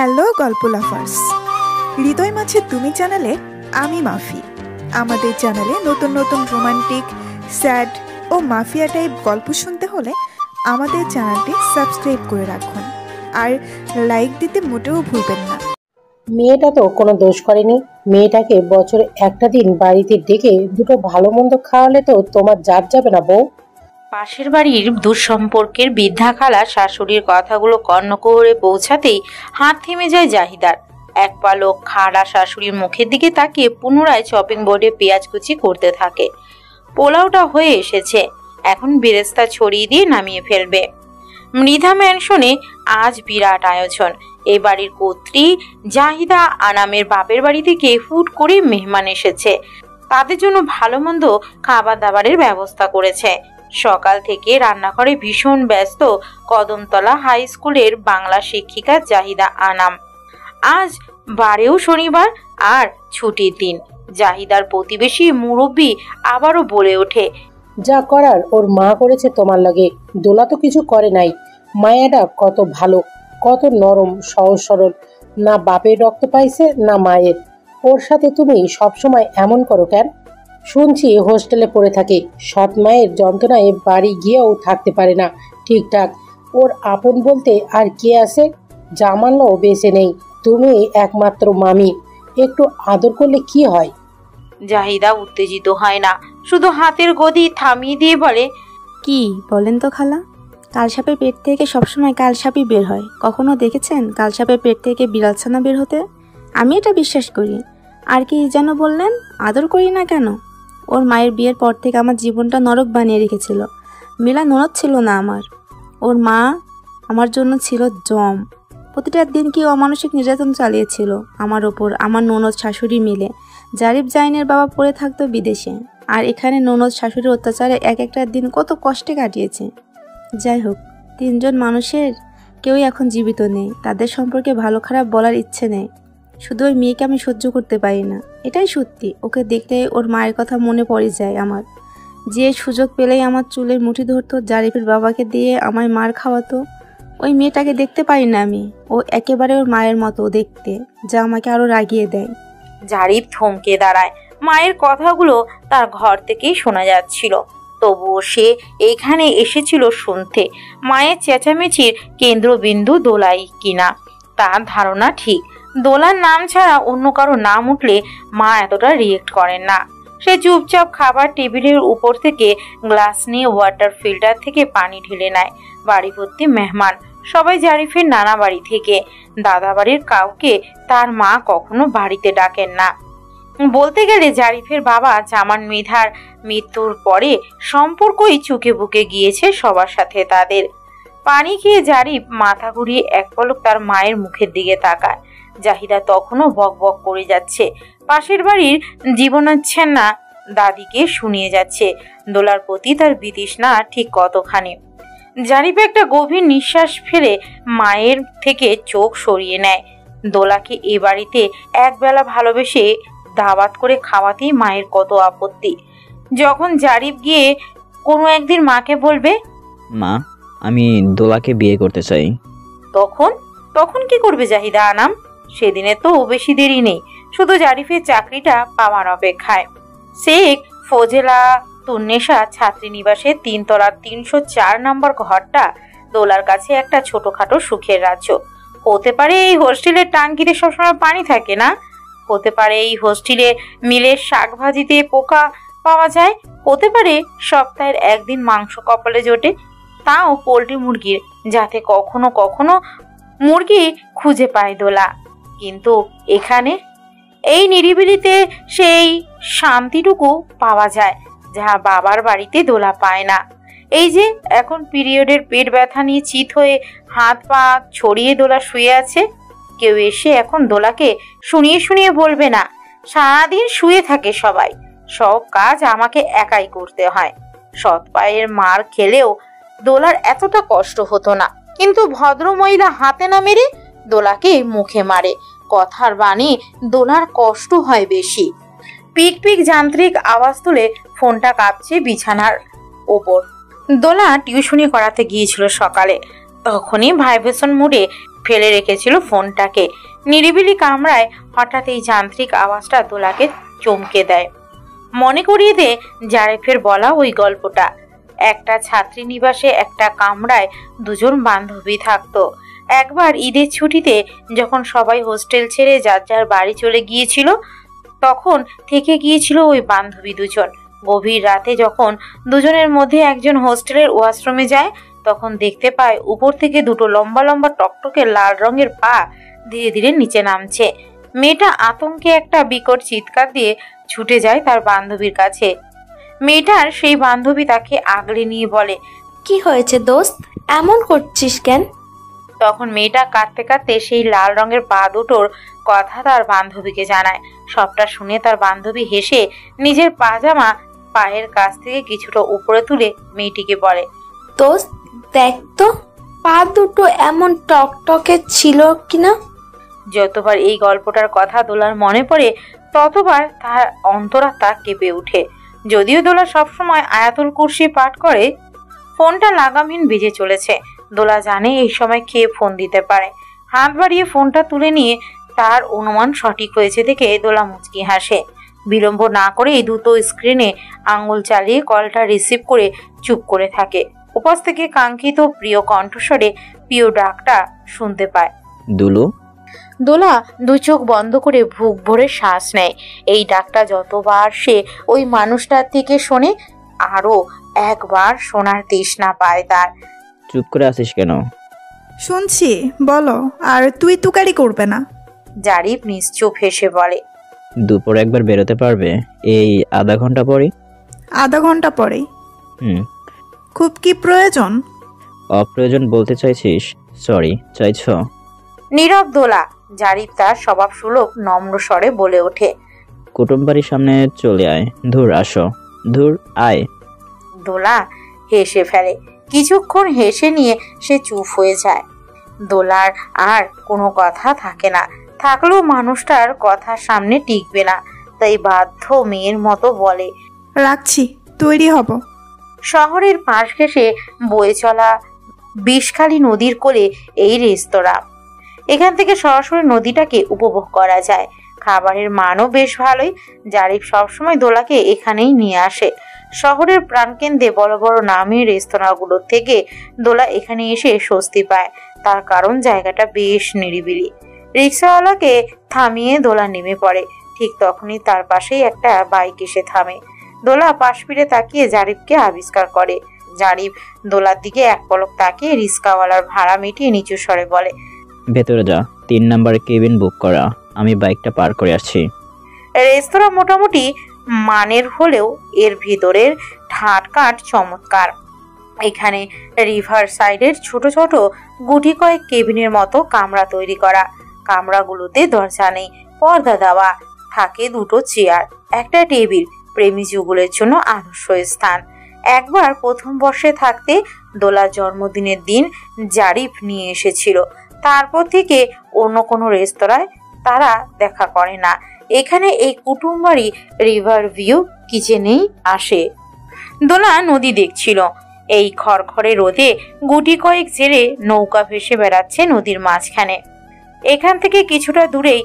Hello গল্প lovers, হৃদয় মাঝে তুমি চ্যানেলে আমি মাফি। আমাদের চ্যানেলে নতুন নতুন রোমান্টিক, স্যাড ও মাফিয়া টাইপ গল্প শুনতে হলে আমাদের চ্যানেলটি সাবস্ক্রাইব করে রাখুন আর লাইক দিতে মোটেও ভুলবেন না। মেয়েটা তো কোনো দোষ করেনি। মেয়েটাকে বছরে একটা দিন বাড়িতে ডেকে দুটো ভালো মন্দ খাওয়ালে তো তোমার জাত যাবে না বউ। পাশের বাড়ির দুঃসম্পর্কের বৃদ্ধা খালা শাশুড়ির কথাগুলো কর্ণকুহরে পৌঁছাতেই হাত থেমে যায় জাহিদার। এক পালক খাড়া শাশুড়ির মুখের দিকে তাকিয়ে পুনরায় চপিং বোর্ডে পেঁয়াজ কুচি করতে থাকে। পোলাওটা হয়ে এসেছে, এখন বেরেস্তা ছড়িয়ে দিয়ে নামিয়ে ফেলবে। মৃধা ম্যানশনে আজ বিরাট আয়োজন। এই বাড়ির কর্ত্রী জাহিদা আনামের বাপের বাড়ি থেকে হুট করে মেহমান এসেছে। তাদের জন্য ভালো মন্দ খাবার দাবারের ব্যবস্থা করেছে। সকাল থেকে রান্নাঘরে ভীষণ ব্যস্ত কদমতলা হাই স্কুলের বাংলা শিক্ষিকা জাহিদা আনাম। আজ বারেও শনিবার আর ছুটির দিন। জাহিদার প্রতিবেশী মুরব্বী আবারও বলে ওঠে, যা করার ওর মা করেছে তোমার লাগে। দোলা তো কিছু করে নাই। মায়াটা কত ভালো, কত নরম, সহজ সরল। না বাপের রক্ত পাইছে না মায়ের। ওর সাথে তুমি সবসময় এমন করো কেন? শুনছি হোস্টেলে পড়ে থাকে। সৎ মায়ের যন্ত্রণায় বাড়ি গিয়েও থাকতে পারে না ঠিকঠাক। ওর আপন বলতে আর কে আছে? জামানও বেঁচে নেই। তুমি একমাত্র মামি, একটু আদর করলে কি হয়? জাহিদা উত্তেজিত হয় না, শুধু হাতের গদি থামিয়ে দিয়ে বলে, কি বলেন তো খালা? কালসাপের পেট থেকে সবসময় কালসাপই বের হয়। কখনো দেখেছেন কালসাপের পেট থেকে বিড়ালছানা বের হতে? আমি এটা বিশ্বাস করি। আর কি যেন বললেন, আদর করি না কেন? ওর মায়ের বিয়ের পর থেকে আমার জীবনটা নরক বানিয়ে রেখেছিল। মেলা ননদ ছিল না আমার। ওর মা আমার জন্য ছিল জম। প্রতিটা দিন কি অমানসিক নির্যাতন চালিয়েছিল আমার ওপর, আমার ননদ শাশুড়ি মিলে। জারিফ জাইনের বাবা পড়ে থাকতো বিদেশে, আর এখানে ননদ শাশুড়ির অত্যাচারে এক একটা দিন কত কষ্টে কাটিয়েছে। যাই হোক, তিনজন মানুষের কেউই এখন জীবিত নেই। তাদের সম্পর্কে ভালো খারাপ বলার ইচ্ছে নেই। শুধু ওই মেয়েকে আমি সহ্য করতে পারি না, এটাই সত্যি। ওকে দেখলে ওর মায়ের কথা মনে পড়ে যায় আমার। যে সুযোগ পেলেই আমার চুলের মুঠি ধরতো, জারিফের বাবাকে দিয়ে আমায় মার খাওয়াতো। ওই মেয়েটাকে দেখতে পারি না আমি। ও একেবারে ওর মায়ের মতো দেখতে, যা আমাকে আরো রাগিয়ে দেয়। জারিফ থমকে দাঁড়ায়। মায়ের কথাগুলো তার ঘর থেকেই শোনা যাচ্ছিল, তবুও সে এইখানে এসেছিল শুনতে। মায়ের চেঁচামেচির কেন্দ্রবিন্দু দোলাই কিনা তার ধারণা ঠিক। দোলার নাম ছাড়া অন্য কারো নাম উঠলে মা এতটা রিয়েক্ট করেন না। সে চুপচাপ খাবার টেবিলের উপর থেকে গ্লাস নিয়ে ওয়াটার ফিল্টার থেকে পানি ঢেলে নেয়। বাড়ি ভর্তি মেহমান, সবাই জারিফের নানা বাড়ি থেকে। দাদা বাড়ির কাউকে তার মা কখনো বাড়িতে ডাকেন না। বলতে গেলে জারিফের বাবা জামান মৃধার মৃত্যুর পরে সম্পর্কই চুকে বুকে গিয়েছে সবার সাথে তাদের। পানি খেয়ে জারিফ মাথা ঘুরিয়ে এক পলক তার মায়ের মুখের দিকে তাকায়। জাহিদা তখনও বক বক করে যাচ্ছে। পাশের বাড়ির জীবনাচ্ছন্না দাদিকে শুনিয়ে যাচ্ছে। দোলার প্রতি তার বিতৃষ্ণা ঠিক কতখানি। জারিফ একটা গভীর নিঃশ্বাস ফেলে মায়ের থেকে চোখ সরিয়ে নেয়। দোলাকে এ বাড়িতে একবেলা ভালোবেসে দাওয়াত করে খাওয়াতেই মায়ের কত আপত্তি। যখন জারিফ গিয়ে কোনো একদিন মাকে বলবে, মা আমি দোলাকে বিয়ে করতে চাই, তখন কি করবে জাহিদা আনাম? সেদিনে তো বেশি দেরি নেই, শুধু জারিফের চাকরিটা পাওয়ার অপেক্ষায়। শেখ ফজেলা তুন্নেসা ছাত্রীনিবাসের 3 তলার 304 নম্বর ঘরটা দোলার কাছে একটা ছোটখাটো সুখের রাজ্য। হতে পারে এই হোস্টেলের টাঙ্কিতে সবসময় পানি থাকে না, হতে পারে এই হোস্টেলে মিলের শাক ভাজিতে পোকা পাওয়া যায়, হতে পারে সপ্তাহের একদিন মাংস কপালে জোটে, তাও পোল্ট্রি মুরগির, যাতে কখনো কখনো মুরগি খুঁজে পায় দোলা। কিন্তু এখানে এই নিরিবিলিতে সেই শান্তিটুকু পাওয়া যায় যা বাবার বাড়িতে দোলা পায় না। এই যে এখন পিরিয়ডের পেট ব্যথা নিয়ে চিত হয়ে হাত পা ছড়িয়ে দোলা শুয়ে আছে। কেউ এসে এখন দোলাকে শুনিয়ে শুনিয়ে বলবে না, সারাদিন শুয়ে থাকে সবাই, সব কাজ আমাকে একাই করতে হয়। সৎ পায়ের মার খেলেও দোলার এতটা কষ্ট হতো না, কিন্তু ভদ্র মহিলা হাতে না মেরে দোলাকে মুখে মারে। কথার বাণী দোলার কষ্ট হয় বেশি। পিক পিক যান্ত্রিক আওয়াজ তুলে ফোনটা কাঁপছে বিছানার ওপর। দোলা টিউশনি করাতে গিয়েছিল সকালে। তখনই ভাইব্রেশন মুডে ফেলে রেখেছিল ফোনটাকে। নিরিবিলি কামরায় হঠাৎ এই যান্ত্রিক আওয়াজটা দোলাকে চমকে দেয়। মনে করিয়ে দেয় জারিফের বলা ওই গল্পটা। একটা ছাত্রী নিবাসে একটা কামরায় দুজন বান্ধবী থাকতো। একবার ঈদের ছুটিতে যখন সবাই হোস্টেল ছেড়ে যার যার বাড়ি চলে গিয়েছিল, তখন থেকে গিয়েছিল ওই বান্ধবী দুজন। গভীর রাতে যখন দুজনের মধ্যে একজন হোস্টেলের ওয়াশরুমে যায়, তখন দেখতে পায় উপর থেকে দুটো লম্বা লম্বা টকটকে লাল রঙের পা ধীরে ধীরে নিচে নামছে। মেয়েটা আতঙ্কে একটা বিকট চিৎকার দিয়ে ছুটে যায় তার বান্ধবীর কাছে। মেয়েটার সেই বান্ধবী তাকে আগলে নিয়ে বলে, কি হয়েছে দোস্ত, এমন করছিস কেন? তখন মেয়েটা কাঁদতে কাঁদতে সেই লাল রঙের পা দুটোর কথা তার বান্ধবীকে জানায়। সবটা শুনে তার বান্ধবী হেসে নিজের পাজামা পায়ের কাছ থেকে কিছুটা উপরে তুলে মেয়েটিকে বলে, দোস্ত দেখ তো, পা দুটো এমন টকটকে ছিল কিনা। যতবার এই গল্পটার কথা দোলার মনে পড়ে, ততবার তার অন্তরাত্মা কেঁপে ওঠে। যদিও দোলা সবসময় আয়াতুল কুরসি পাঠ করে। ফোনটা লাগামহীন বেজে চলেছে। দোলা জানে এই সময় কে ফোন দিতে পারে। হাত বাড়িয়ে ফোনটা তুলে নিয়ে তার অনুমান সঠিক হয়েছে দেখে দোলা মুচকি হাসে। বিলম্ব না করে এই দ্রুত স্ক্রিনে আঙ্গুল চালিয়ে কলটা রিসিভ করে চুপ করে থাকে। উপাস থেকে কাঙ্ক্ষিত প্রিয় কণ্ঠস্বরে প্রিয় ডাকটা শুনতে পায়। দুলু। দোলা দু চোখ বন্ধ করে বুক ভরে শ্বাস নেয়। এই ডাকটা যতবার সে ওই মানুষটার থেকে শোনে, আরো একবার শোনার তৃষ্ণা পায় তার। চুপ করে আছিস কেন? শুনছি, বলো। আর তুই তুকারি করবে না। জারিফ নিশ্চুপ হেসে বলে, দুপুরে একবার বেরোতে পারবে? এই আধা ঘন্টা পরে। আধা ঘন্টা পরেই? হুম। খুব কি প্রয়োজন? অপ্রয়োজন বলতে চাইছিস? সরি, চাইছ? নীরব দোলা। জারিফ তার স্বভাব সুলভ নম্র স্বরে বলে ওঠে, কুটুম বাড়ির সামনে চলে আয়। ধুর আসো, ধুর আয়। দোলা হেসে ফেলে। কিছুক্ষণ হেসে নিয়ে সে চুপ হয়ে যায়। দোলার আর কোনো কথা থাকে না। থাকলেও মানুষটার কথা সামনে টিকবে না, তাই বাধ্য মেয়ের মতো বলে, রাখছি, তৈরি হব। শহরের পাশ ঘেঁষে বয়ে চলা বিষখালী নদীর কোলে এই রেস্তোরাঁ। এখান থেকে সরাসরি নদীটাকে উপভোগ করা যায়। খাবারের মানও বেশ ভালোই। জারিফ সবসময় দোলাকে এখানেই নিয়ে আসে। শহরের প্রাণকেন্দ্রে বড় বড় নামী রেস্তোরাঁগুলোর থেকে দোলা এখানে এসে স্বস্তি পায়। তার কারণ জায়গাটা বেশ নিরিবিলি। রিক্সাওয়ালাকে থামিয়ে দোলা নেমে পড়ে। ঠিক তখনই তার পাশেই একটা বাইক এসে থামে। দোলা পাশ ফিরে তাকিয়ে জারিফকে আবিষ্কার করে। জারিফ দোলার দিকে এক পলক তাকিয়ে রিক্সাওয়ালার ভাড়া মিটিয়ে নিচু স্বরে বলে, ভেতরে যা, 3 নাম্বার কেবিন বুক করা। আমি বাইকটা পার করে আসছি। রেস্তোরাঁ মোটামুটি মানের হলেও এর ভিতরের ঠাটকাট চমৎকার। এখানে রিভার সাইডের ছোট ছোট গুটি কয়েক কেবিনের মতো কামরা তৈরি করা। কামরাগুলোতে দরজা নেই, পর্দা দেওয়া। থাকে দুটো চেয়ার, একটা টেবিল। প্রেমী যুগলের জন্য আদর্শ স্থান। একবার প্রথম বর্ষে থাকতে দোলার জন্মদিনের দিন জারিফ নিয়ে এসেছিল। তারপর থেকে অন্য কোনো রেস্তোরাঁয় তারা দেখা করে না। এখানে এই কুটুমবাড়ি রিভার ভিউ কিচেনেই আসে। দোলা নদী দেখছিল। এই খড়খড়ে রোদে গুটি কয়েক জেলে নৌকা ভেসে বেড়াচ্ছে নদীর মাঝখানে। এখান থেকে কিছুটা দূরেই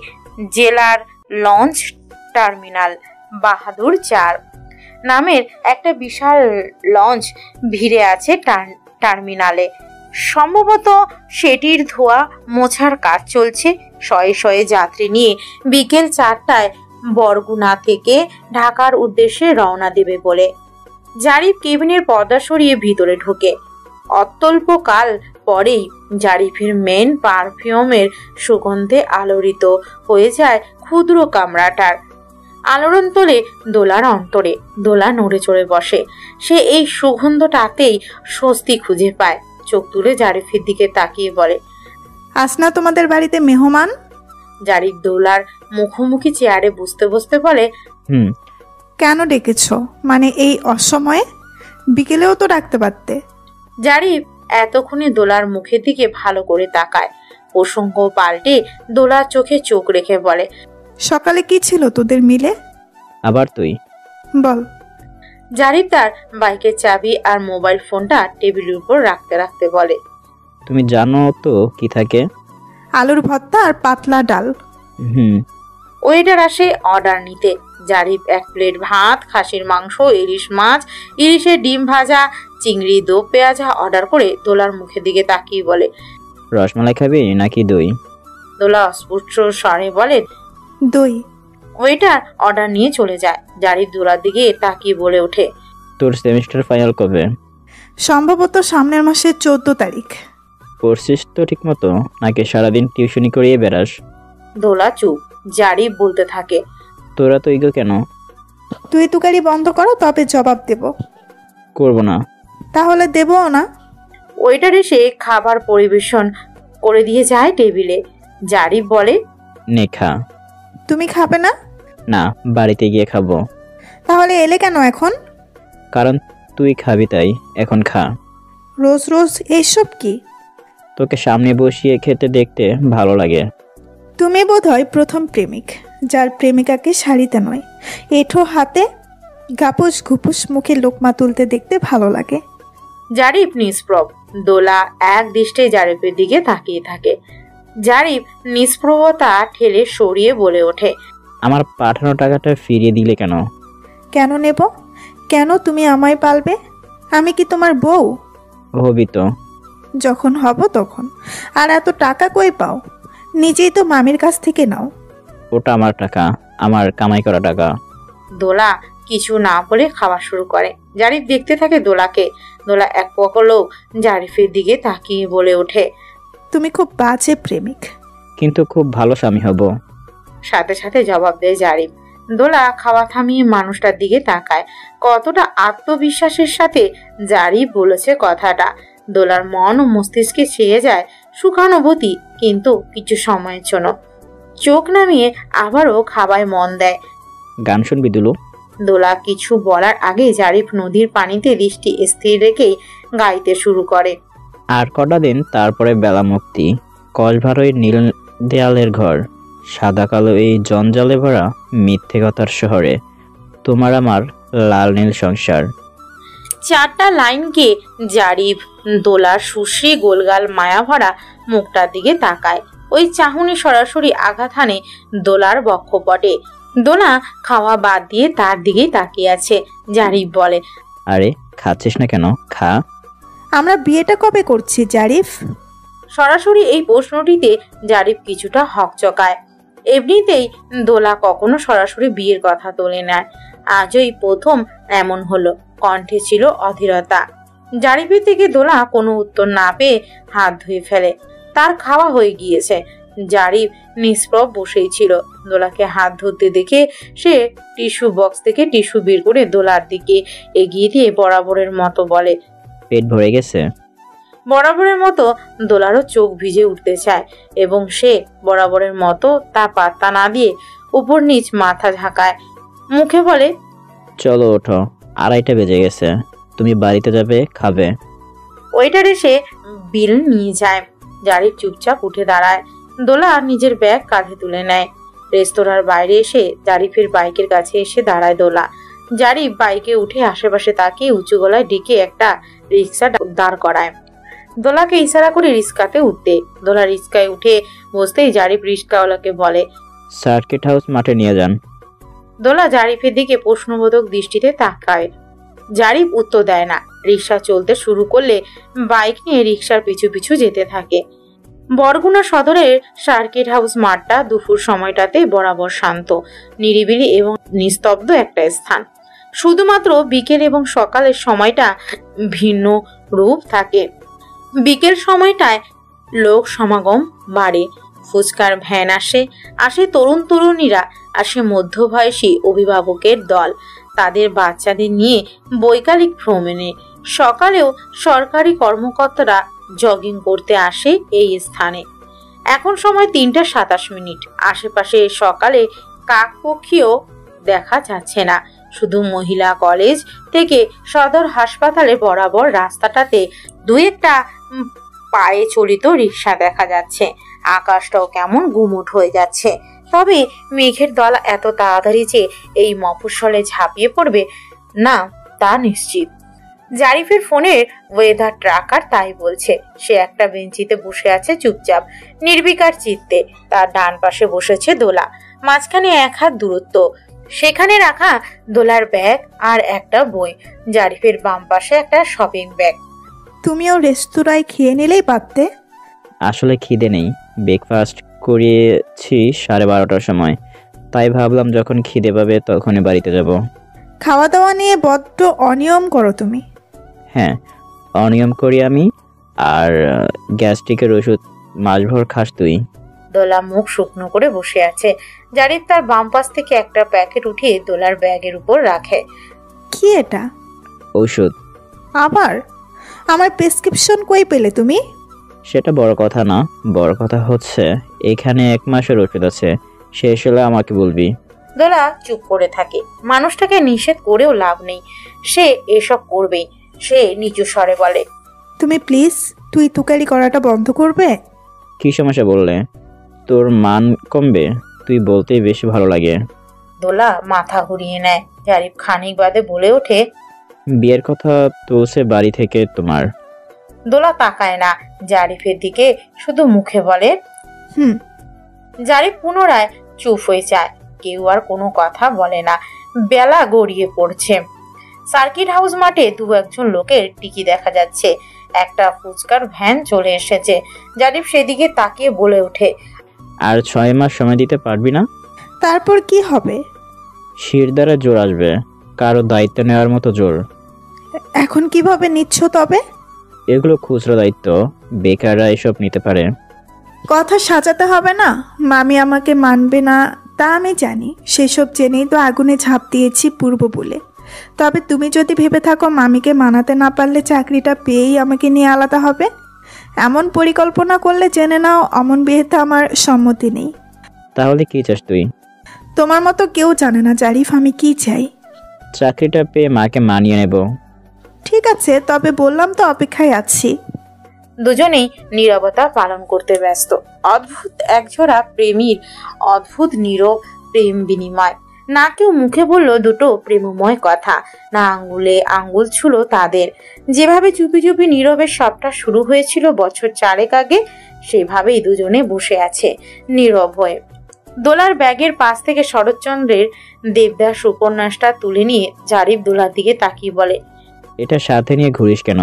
জেলার লঞ্চ টার্মিনাল বাহাদুর 4 নামের একটা বিশাল লঞ্চ ভিড়ে আছে টার্মিনালে। সম্ভবত সেটির ধোয়া মোছার কাজ চলছে। শয়ে শয়ে যাত্রী নিয়ে বিকেল 4টায় বরগুনা থেকে ঢাকার উদ্দেশ্যে রওনা দেবে বলে। জারিফ কেবিনের পর্দা সরিয়ে ভিতরে ঢোকে। অত্যল্পকাল পরেই জারিফের মেন পারফিউমের সুগন্ধে আলোড়িত হয়ে যায় ক্ষুদ্র কামরাটার। আলোড়ন তোলে দোলার অন্তরে। দোলা নড়ে চড়ে বসে। সে এই সুগন্ধটাতেই স্বস্তি খুঁজে পায়। চোখ তুলে জারিফের দিকে তাকিয়ে বলে, আজ না তোমাদের বাড়িতে মেহমান? জারিফ দোলার মুখোমুখি চেয়ারে বসতে বসতে বলে, কেন ডেকেছ? মানে এই অসময়ে? বিকেলেও তো ডাকতে পারতে। জারিফ এতক্ষণে দোলার মুখের দিকে ভালো করে তাকায়। প্রসঙ্গ পাল্টে দোলার চোখে চোখ রেখে বলে, সকালে কি ছিল তোদের মিলে? আবার তুই বল। জারিফ তার বাইকের চাবি আর মোবাইল ফোনটা টেবিলের উপর রাখতে রাখতে বলে, তুমি জানো তো কি থাকে? আলুর ভর্তা আর পাতলা ডাল। হুম। ওয়েটার আসে অর্ডার নিতে। জারিফ 1 প্লেট ভাত, খাসির মাংস, ইলিশ মাছ, ইলিশের ডিম ভাজা, চিংড়ি দো পেঁয়াজা অর্ডার করে দোলার মুখের দিকে তাকিয়ে বলে। রসমালাই খাবি নাকি দই? দোলা অস্ফুট স্বরে বলে, দই। ওয়েটার অর্ডার নিয়ে চলে যায়। জারিফ দোলার দিকে তাকিয়ে বলে ওঠে, তোর সেমিস্টার ফাইনাল কবে? সম্ভবত সামনের মাসের 14 তারিখ। পড়ছিস তো ঠিক মতো নাকি সারাদিন টিউশনি করিয়ে বেড়াস? দোলা চুপ। জারিফ বলতে থাকে, তোরা তো ইগো কেন? তুই তুকারি বন্ধ করো, তবে জবাব দেব। করবো না। তাহলে দেবও না। ওয়েটার এসে খাবার পরিবেশন করে দিয়ে যায় টেবিলে। জারিফ বলে, নে খা। তুমি খাবে না? না, বাড়িতে গিয়ে খাবো। তাহলে এলে কেন এখন? কারণ তুই খাবি তাই এখন খা। রোজ রোজ এইসব কি? তোকে সামনে বসিয়ে খেতে দেখতে ভালো লাগে। তুমি বোধহয় প্রথম প্রেমিক যার প্রেমিকাকে শাড়িতে নয়, এঁঠো হাতে গাপুস ঘুপুস মুখে লোকমা তুলতে দেখতে ভালো লাগে। জারিফ নিষ্প্রভ। দোলা এক দৃষ্টে জারিফের দিকে তাকিয়ে থাকে। জারিফ নিষ্প্রভতা ঠেলে সরিয়ে বলে ওঠে, আমার পাঠানো টাকাটা ফিরিয়ে দিলে কেন? কেন নেব? কেন তুমি আমায় পালবে? আমি কি তোমার বউ? হবি তো। যখন হব তখন। আর এত টাকা কই পাও? নিজেই তো মামির কাছ থেকে নাও। ওটা আমার টাকা, আমার কামাই করা টাকা। দোলা কিছু না বলে খাওয়া শুরু করে। জারিফ দেখতে থাকে দোলাকে। দোলা এক পকলো জারিফের দিকে তাকিয়ে বলে ওঠে, তুমি খুব বাজে প্রেমিক। কিন্তু খুব ভালো স্বামী হব। সাথে সাথে জবাব দেয় জারিফ। দোলা খাওয়া থামিয়ে মানুষটার দিকে তাকায়। কতটা আত্মবিশ্বাসের সাথে জারিফ বলেছে কথাটা। দোলার মন ও মস্তিষ্কে ছেয়ে যায় সুখানুভূতি, কিন্তু কিছু সময়ের জন্য। চোখ নামিয়ে আবারও খাওয়ায় মন দেয়। গান শুনবি দুলু? দোলা কিছু বলার আগে জারিফ নদীর পানিতে দৃষ্টি স্থির রেখেই গাইতে শুরু করে। আর কটা দিন তারপরে বেলা মুক্তি। কসবারই নীল দেয়ালের ঘর, সাদা কালো এই জঞ্জালে ভরা মিথ্যে কথার শহরে তোমার আমার লাল নীল সংসার। 4টা লাইনকে জারিফ দোলার সুশ্রী গোলগাল মায়া ভরা মুখটার দিকে তাকায়। ওই চাহনি সরাসরি আঘাত হানে দোলার বক্ষপটে। দোলা খাওয়া বাদ দিয়ে তার দিকেই তাকিয়ে আছে। জারিফ বলে, আরে খাচ্ছিস না কেন? খা। আমরা বিয়েটা কবে করছি জারিফ? সরাসরি এই প্রশ্নটিতে জারিফ কিছুটা হকচকায়। এমনিতেই দোলা কখনো সরাসরি বিয়ের কথা তোলে না। আজই প্রথম এমন হলো। কণ্ঠে ছিল অধীরতা। জারিফের থেকে দোলা কোনো উত্তর না পেয়ে হাত ধুয়ে ফেলে। তার খাওয়া হয়ে গিয়েছে। জারিফ নিষ্প্রভ বসেই ছিল। দোলাকে হাত ধরতে দেখে সে টিস্যু বক্স থেকে টিস্যু বের করে দোলার দিকে এগিয়ে দিয়ে বরাবরের মতো বলে, পেট ভরে গেছে? বরাবরের মতো দোলারও চোখ ভিজে উঠতে চায় এবং সে বরাবরের মতো তা পাত্তা না দিয়ে উপর নিচ মাথা ঝাঁকায়। মুখে বলে, চলো ওঠো, 2:30 বেজে গেছে। তুমি বাড়িতে যাবে, খাবে। ওয়েটার এসে বিল নিয়ে যায়। জারিফ চুপচাপ উঠে দাঁড়ায়। দোলা নিজের ব্যাগ কাঁধে তুলে নেয়। রেস্তোরাঁর বাইরে এসে জারিফের বাইকের কাছে এসে দাঁড়ায় দোলা। জারিফ বাইকে উঠে আশেপাশে তাকিয়ে উঁচু গলায় ডেকে একটা রিক্সা দাঁড় করায়। দোলাকে ইশারা করে রিক্সাতে উঠতে। দোলা রিক্সায় উঠে বসতেই জারিফ রিক্সাওয়ালাকে বলে, সার্কিট হাউস মাঠে নিয়ে যান। দোলা জারিফের দিকে প্রশ্নবোধক দৃষ্টিতে তাকায়। জারিফ উত্তর দেয় না। রিক্সা চলতে শুরু করলে বাইক নিয়ে রিক্সার পিছু পিছু যেতে থাকে। বরগুনা সদরের সার্কিট হাউস মাঠটা দুপুর সময়টাতে বরাবর শান্ত, নিরিবিলি এবং নিস্তব্ধ একটা স্থান। শুধুমাত্র বিকেল এবং সকালের সময়টা ভিন্ন রূপ থাকে। বিকেল সময়টায় লোক সমাগম বাড়ে। ফুচকার ভ্যান আসে তরুণ তরুণীরা, আসে মধ্যবয়সী অভিভাবকের দল তাদের বাচ্চাদের নিয়ে বৈকালিক ভ্রমণে। সকালেও সরকারি কর্মকর্তারা জগিং করতে আসে এই স্থানে। এখন সময় 3:27। আশেপাশে সকালে কাকপক্ষীও দেখা যাচ্ছে না। শুধু মহিলা কলেজ থেকে সদর হাসপাতালে বরাবর রাস্তাটাতে 2-1টা পায়ে চলিত রিক্সা দেখা যাচ্ছে। আকাশটাও কেমন গুমোট হয়ে যাচ্ছে। তবে মেঘের দল এত তাড়াতাড়ি যে এই মফস্বলে ঝাঁপিয়ে পড়বে না তা নিশ্চিত। জারিফের ফোনের ওয়েদার ট্র্যাকার তাই বলছে। সে একটা বেঞ্চিতে বসে আছে চুপচাপ নির্বিকার চিত্তে। তার ডান পাশে বসেছে দোলা, মাঝখানে এক হাত দূরত্ব, সেখানে রাখা দোলার ব্যাগ আর একটা বই। জারিফের বাম পাশে একটা শপিং ব্যাগ। তুমিও রেস্তোরাঁয় খেয়ে নিলেই পারতে। আসলে খিদে নেই, ব্রেকফাস্ট করিয়েছি 12:30টার সময়, তাই ভাবলাম যখন খিদে পাবে তখনই বাড়িতে যাব। খাওয়া দাওয়া নিয়ে বড্ড অনিয়ম করো তুমি। হ্যাঁ, অনিয়ম করি আমি। আর গ্যাস্ট্রিকের ওষুধ মাসভর খাস তুই? দোলা মুখ শুকনো করে বসে আছে। জারিফ তার বাম পাশ থেকে একটা প্যাকেট উঠিয়ে দোলার ব্যাগের উপর রাখে। কি এটা? ঔষধ। আবার? আমার প্রেসক্রিপশন কই পেলে তুমি? সেটা বড় কথা না, বড় কথা হচ্ছে এখানে 1 মাসের ওষুধ আছে, শেষ হলে আমাকে বলবি। দোলা চুপ করে থাকে। মানুষটাকে নিষেধ করেও লাভ নেই, সে এসব করবেই। সে নিচু স্বরে বলে, তুমি প্লিজ তুই তুকারি করাটা বন্ধ করবে? কি সমস্যা বললে? তোর মান কমবে? তুই বলতেই বেশি ভালো লাগে। দোলা মাথা ঘুরিয়ে নেয়। জারিফ খানিক বাদে বলে ওঠে, বিয়ের কথা তুলছে বাড়ি থেকে তোমার। দোলা তাকায় না জারিফের দিকে, শুধু মুখে বলে হুম। জারিফ পুনরায় চুপ হয়ে যায়। কেউ আর কোনো কথা বলে না। বেলা গড়িয়ে পড়ছে। সার্কিট হাউস মাঠে 2-1 লোকের টিকি দেখা যাচ্ছে। একটা ফুচকার ভ্যান চলে এসেছে। জারিফ সেদিকে তাকিয়ে বলে ওঠে, আর 6 মাস সময় দিতে পারবি না? তারপর কি হবে? শিরদাঁড়া জোর আসবে, কারো দায়িত্ব নেওয়ার মতো জোর। এখন কিভাবে নিচ্ছ তবে? এগুলো খুচরো দায়িত্ব, বেকাররা এসব নিতে পারে। কথা সাজাতে হবে না। মামি আমাকে মানবে না তা আমি জানি, সেসব জেনেই তো আগুনে ঝাঁপ দিয়েছি পূর্ব বলে। তবে তুমি যদি ভেবে থাকো মামিকে মানাতে না পারলে চাকরিটা পেয়েই আমাকে নিয়ে আলাদা হবে, এমন পরিকল্পনা করলে জেনে নাও অমন বিয়েতে আমার সম্মতি নেই। তাহলে কি চাস তুই? তোমার মতো কেউ জানে না জারিফ আমি কি চাই। চাকরিটা পেয়ে মাকে মানিয়ে নেব। ঠিক আছে, তবে বললাম তো অপেক্ষায় আছি। দুজনেই নীরবতা পালন করতে ব্যস্ত। অদ্ভুত একজোড়া প্রেমীর অদ্ভুত নীরব প্রেম বিনিময়। না কেউ মুখে বলল দুটো প্রেমময় কথা, না আঙ্গুলে আঙ্গুল ছুলো তাদের। যেভাবে চুপি চুপি নীরবের সবটা শুরু হয়েছিল বছর 4 আগে, সেভাবেই দুজনে বসে আছে নীরব হয়ে। দোলার ব্যাগের পাশ থেকে শরৎচন্দ্রের দেবদাস উপন্যাসটা তুলে নিয়ে জারিফ দোলার দিকে তাকিয়ে বলে, এটা সাথে নিয়ে ঘুরিস কেন?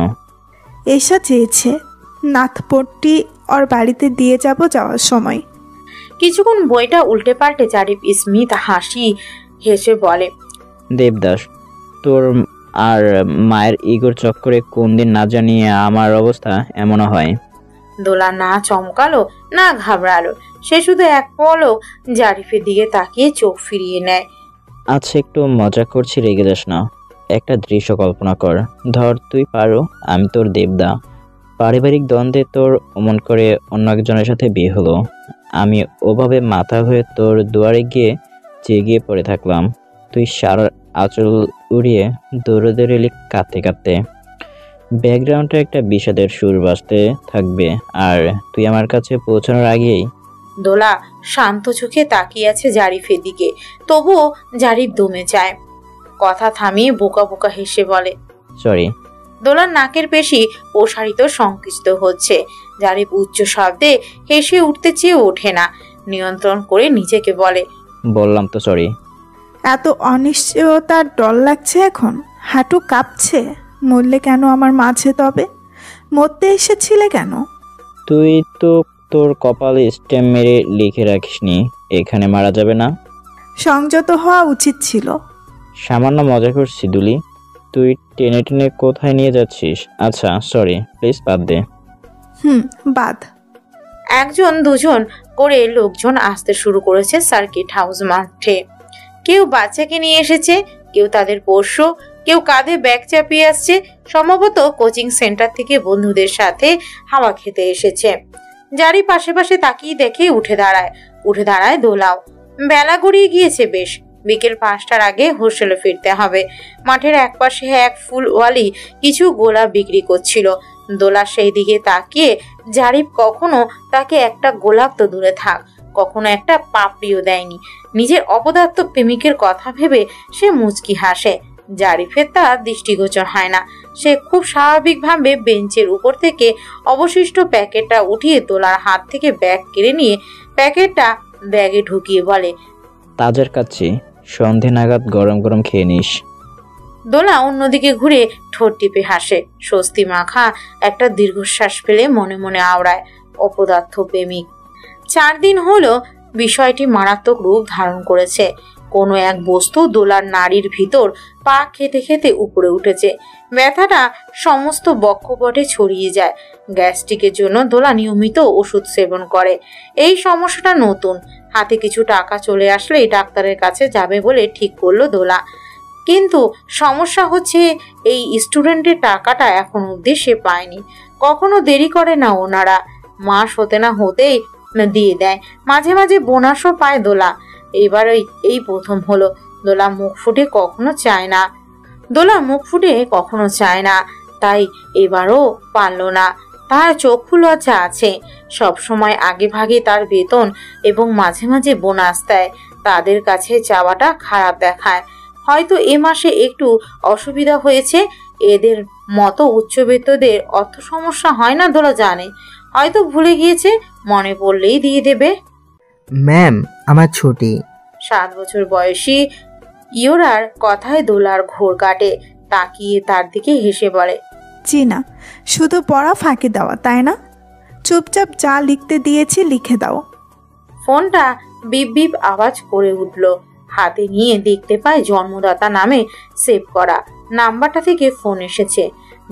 এসা চেয়েছে, নাথপট্টি ওর বাড়িতে দিয়ে যাব যাওয়ার সময়। কিছুক্ষণ বইটা উল্টে পাল্টে জারিফ স্মিত হাসি হেসে বলে, দেবদাস, তোর আর মায়ের ইগোর চক্করে কোন দিন না জানিয়ে আমার অবস্থা এমনও হয়। দোলা না চমকালো না ঘাবড়ালো। সে শুধু এক পলক জারিফের দিকে তাকিয়ে চোখ ফিরিয়ে নেয়। আচ্ছা, একটু মজা করছি, রেগে যাস না। একটা দৃশ্য কল্পনা কর। ধর তুই পারো, আমি তোর দেবদা। পারিবারিক দ্বন্দ্বে তোর অমন করে অন্য একজনের সাথে বিয়ে হলো। আমি ওভাবে মাথা হয়ে তোর দুয়ারে গিয়ে জেগে পড়ে থাকলাম। তুই সারা আঁচল উড়িয়ে দৌড়ে দৌড়ে এলি কাঁদতে কাঁদতে। ব্যাকগ্রাউন্ডে একটা বিষাদের সুর বাজতে থাকবে, আর তুই আমার কাছে পৌঁছানোর আগেই। দোলা শান্ত চোখে তাকিয়ে আছে জারিফের দিকে। তবুও জারিফ দমে যায়। কথা থামিয়ে বোকা বোকা হেসে বলে, সরি। দোলার নাকের পেশি প্রসারিত সংকুচিত হচ্ছে। জারিফ উচ্চ শব্দে হেসে উঠতে চেয়ে ওঠে না। নিয়ন্ত্রণ করে নিজেকে বলে, বললাম তো সরি। এত অনিশ্চয়তার ডর লাগছে এখন, হাঁটু কাঁপছে। মরলে কেন আমার মাঝে তবে? মরতে এসেছিলে কেন? তুই তো তোর কপালে স্ট্যাম্প মেরে লিখে রাখিসনি এখানে মারা যাবে না। সংযত হওয়া উচিত ছিল। সামান্য মজা করছি দুলি, তুই টেনে টেনে কোথায় নিয়ে যাচ্ছিস? আচ্ছা সরি, প্লিজ বাদ দে। বাদ। একজন দুজন করে লোকজন আসতে শুরু করেছে সার্কিট হাউস মাঠে। কেউ বাচ্চাকে নিয়ে এসেছে, কেউ তাদের পোষ্য, কেউ কাঁধে ব্যাগ চাপিয়ে আসছে। সম্ভবত কোচিং সেন্টার থেকে বন্ধুদের সাথে হাওয়া খেতে এসেছে। জারিফ পাশে তাকিয়ে দেখে উঠে দাঁড়ায় দোলাও। বেলা গড়িয়ে গিয়েছে বেশ। বিকেল 5টার আগে হোস্টেলে ফিরতে হবে। মাঠের একপাশে এক ফুলওয়ালি কিছু গোলাপ বিক্রি করছিল। দোলা সেই দিকে তাকিয়ে, জারিফ কখনো তাকে একটা গোলাপ তো দূরে থাক, কখনো একটা পাপড়িও দেয়নি। নিজের অপদার্থ প্রেমিকের কথা ভেবে সে মুচকি হাসে। জারিফের তা দৃষ্টিগোচর হয় না। সে খুব স্বাভাবিকভাবে বেঞ্চের উপর থেকে অবশিষ্ট প্যাকেটটা উঠিয়ে দোলার হাত থেকে ব্যাগ কেড়ে নিয়ে প্যাকেটটা ব্যাগে ঢুকিয়ে বলে, তাজের কাছে সন্ধে নাগাদ গরম গরম খেয়ে নিস। দোলা অন্যদিকে ঘুরে ঠোঁট টিপে হাসে। স্বস্তি মাখা একটা দীর্ঘশ্বাস ফেলে মনে মনে আওড়ায়, অপদার্থ প্রেমিক। 4 দিন হলো বিষয়টি মারাত্মক রূপ ধারণ করেছে। কোনো এক বস্তু দোলার নাড়ির ভিতর পা খেতে খেতে উপরে উঠেছে। ব্যথাটা সমস্ত বক্ষপটে ছড়িয়ে যায়। গ্যাস্ট্রিকের জন্য দোলা নিয়মিত ওষুধ সেবন করে। এই সমস্যাটা নতুন। হাতে কিছু টাকা চলে আসলেই ডাক্তারের কাছে যাবে বলে ঠিক করলো দোলা। কিন্তু সমস্যা হচ্ছে এই স্টুডেন্টের টাকাটা এখন অবধি সে পায়নি। কখনো দেরি করে না ওনারা, মাস হতে না হতেই দিয়ে দেয়। মাঝে মাঝে বোনাসও পায় দোলা। এবার এই প্রথম হলো। দোলা মুখ ফুটে কখনো চায় না, তাই এবারও পারল না। তার চক্ষু লজ্জা আছে। সবসময় আগে ভাগে তার বেতন এবং মাঝে মাঝে বোনাস দেয়। তাদের কাছে চাওয়াটা খারাপ দেখায়। হয়তো এ মাসে একটু অসুবিধা হয়েছে। এদের মতো উচ্চবিত্তদের অর্থ সমস্যা হয় না দোলা জানে। হয়তো ভুলে গিয়েছে, মনে পড়লেই দিয়ে দেবে। ম্যাম, আমার ছুটি। 7 বছর বয়সী ইয়োরার কথায় দোলার ঘোর কাটে। তাকিয়ে তার দিকে হেসে বলে, জি না, শুধু পড়া ফাঁকি দেওয়া, তাই না? চুপচাপ যা লিখতে দিয়েছি লিখে দাও। ফোনটা বিপ বিপ আওয়াজ করে উঠল। হাতে নিয়ে দেখতে পায় জন্মদাতা নামে সেভ করা নাম্বারটা থেকে ফোন এসেছে।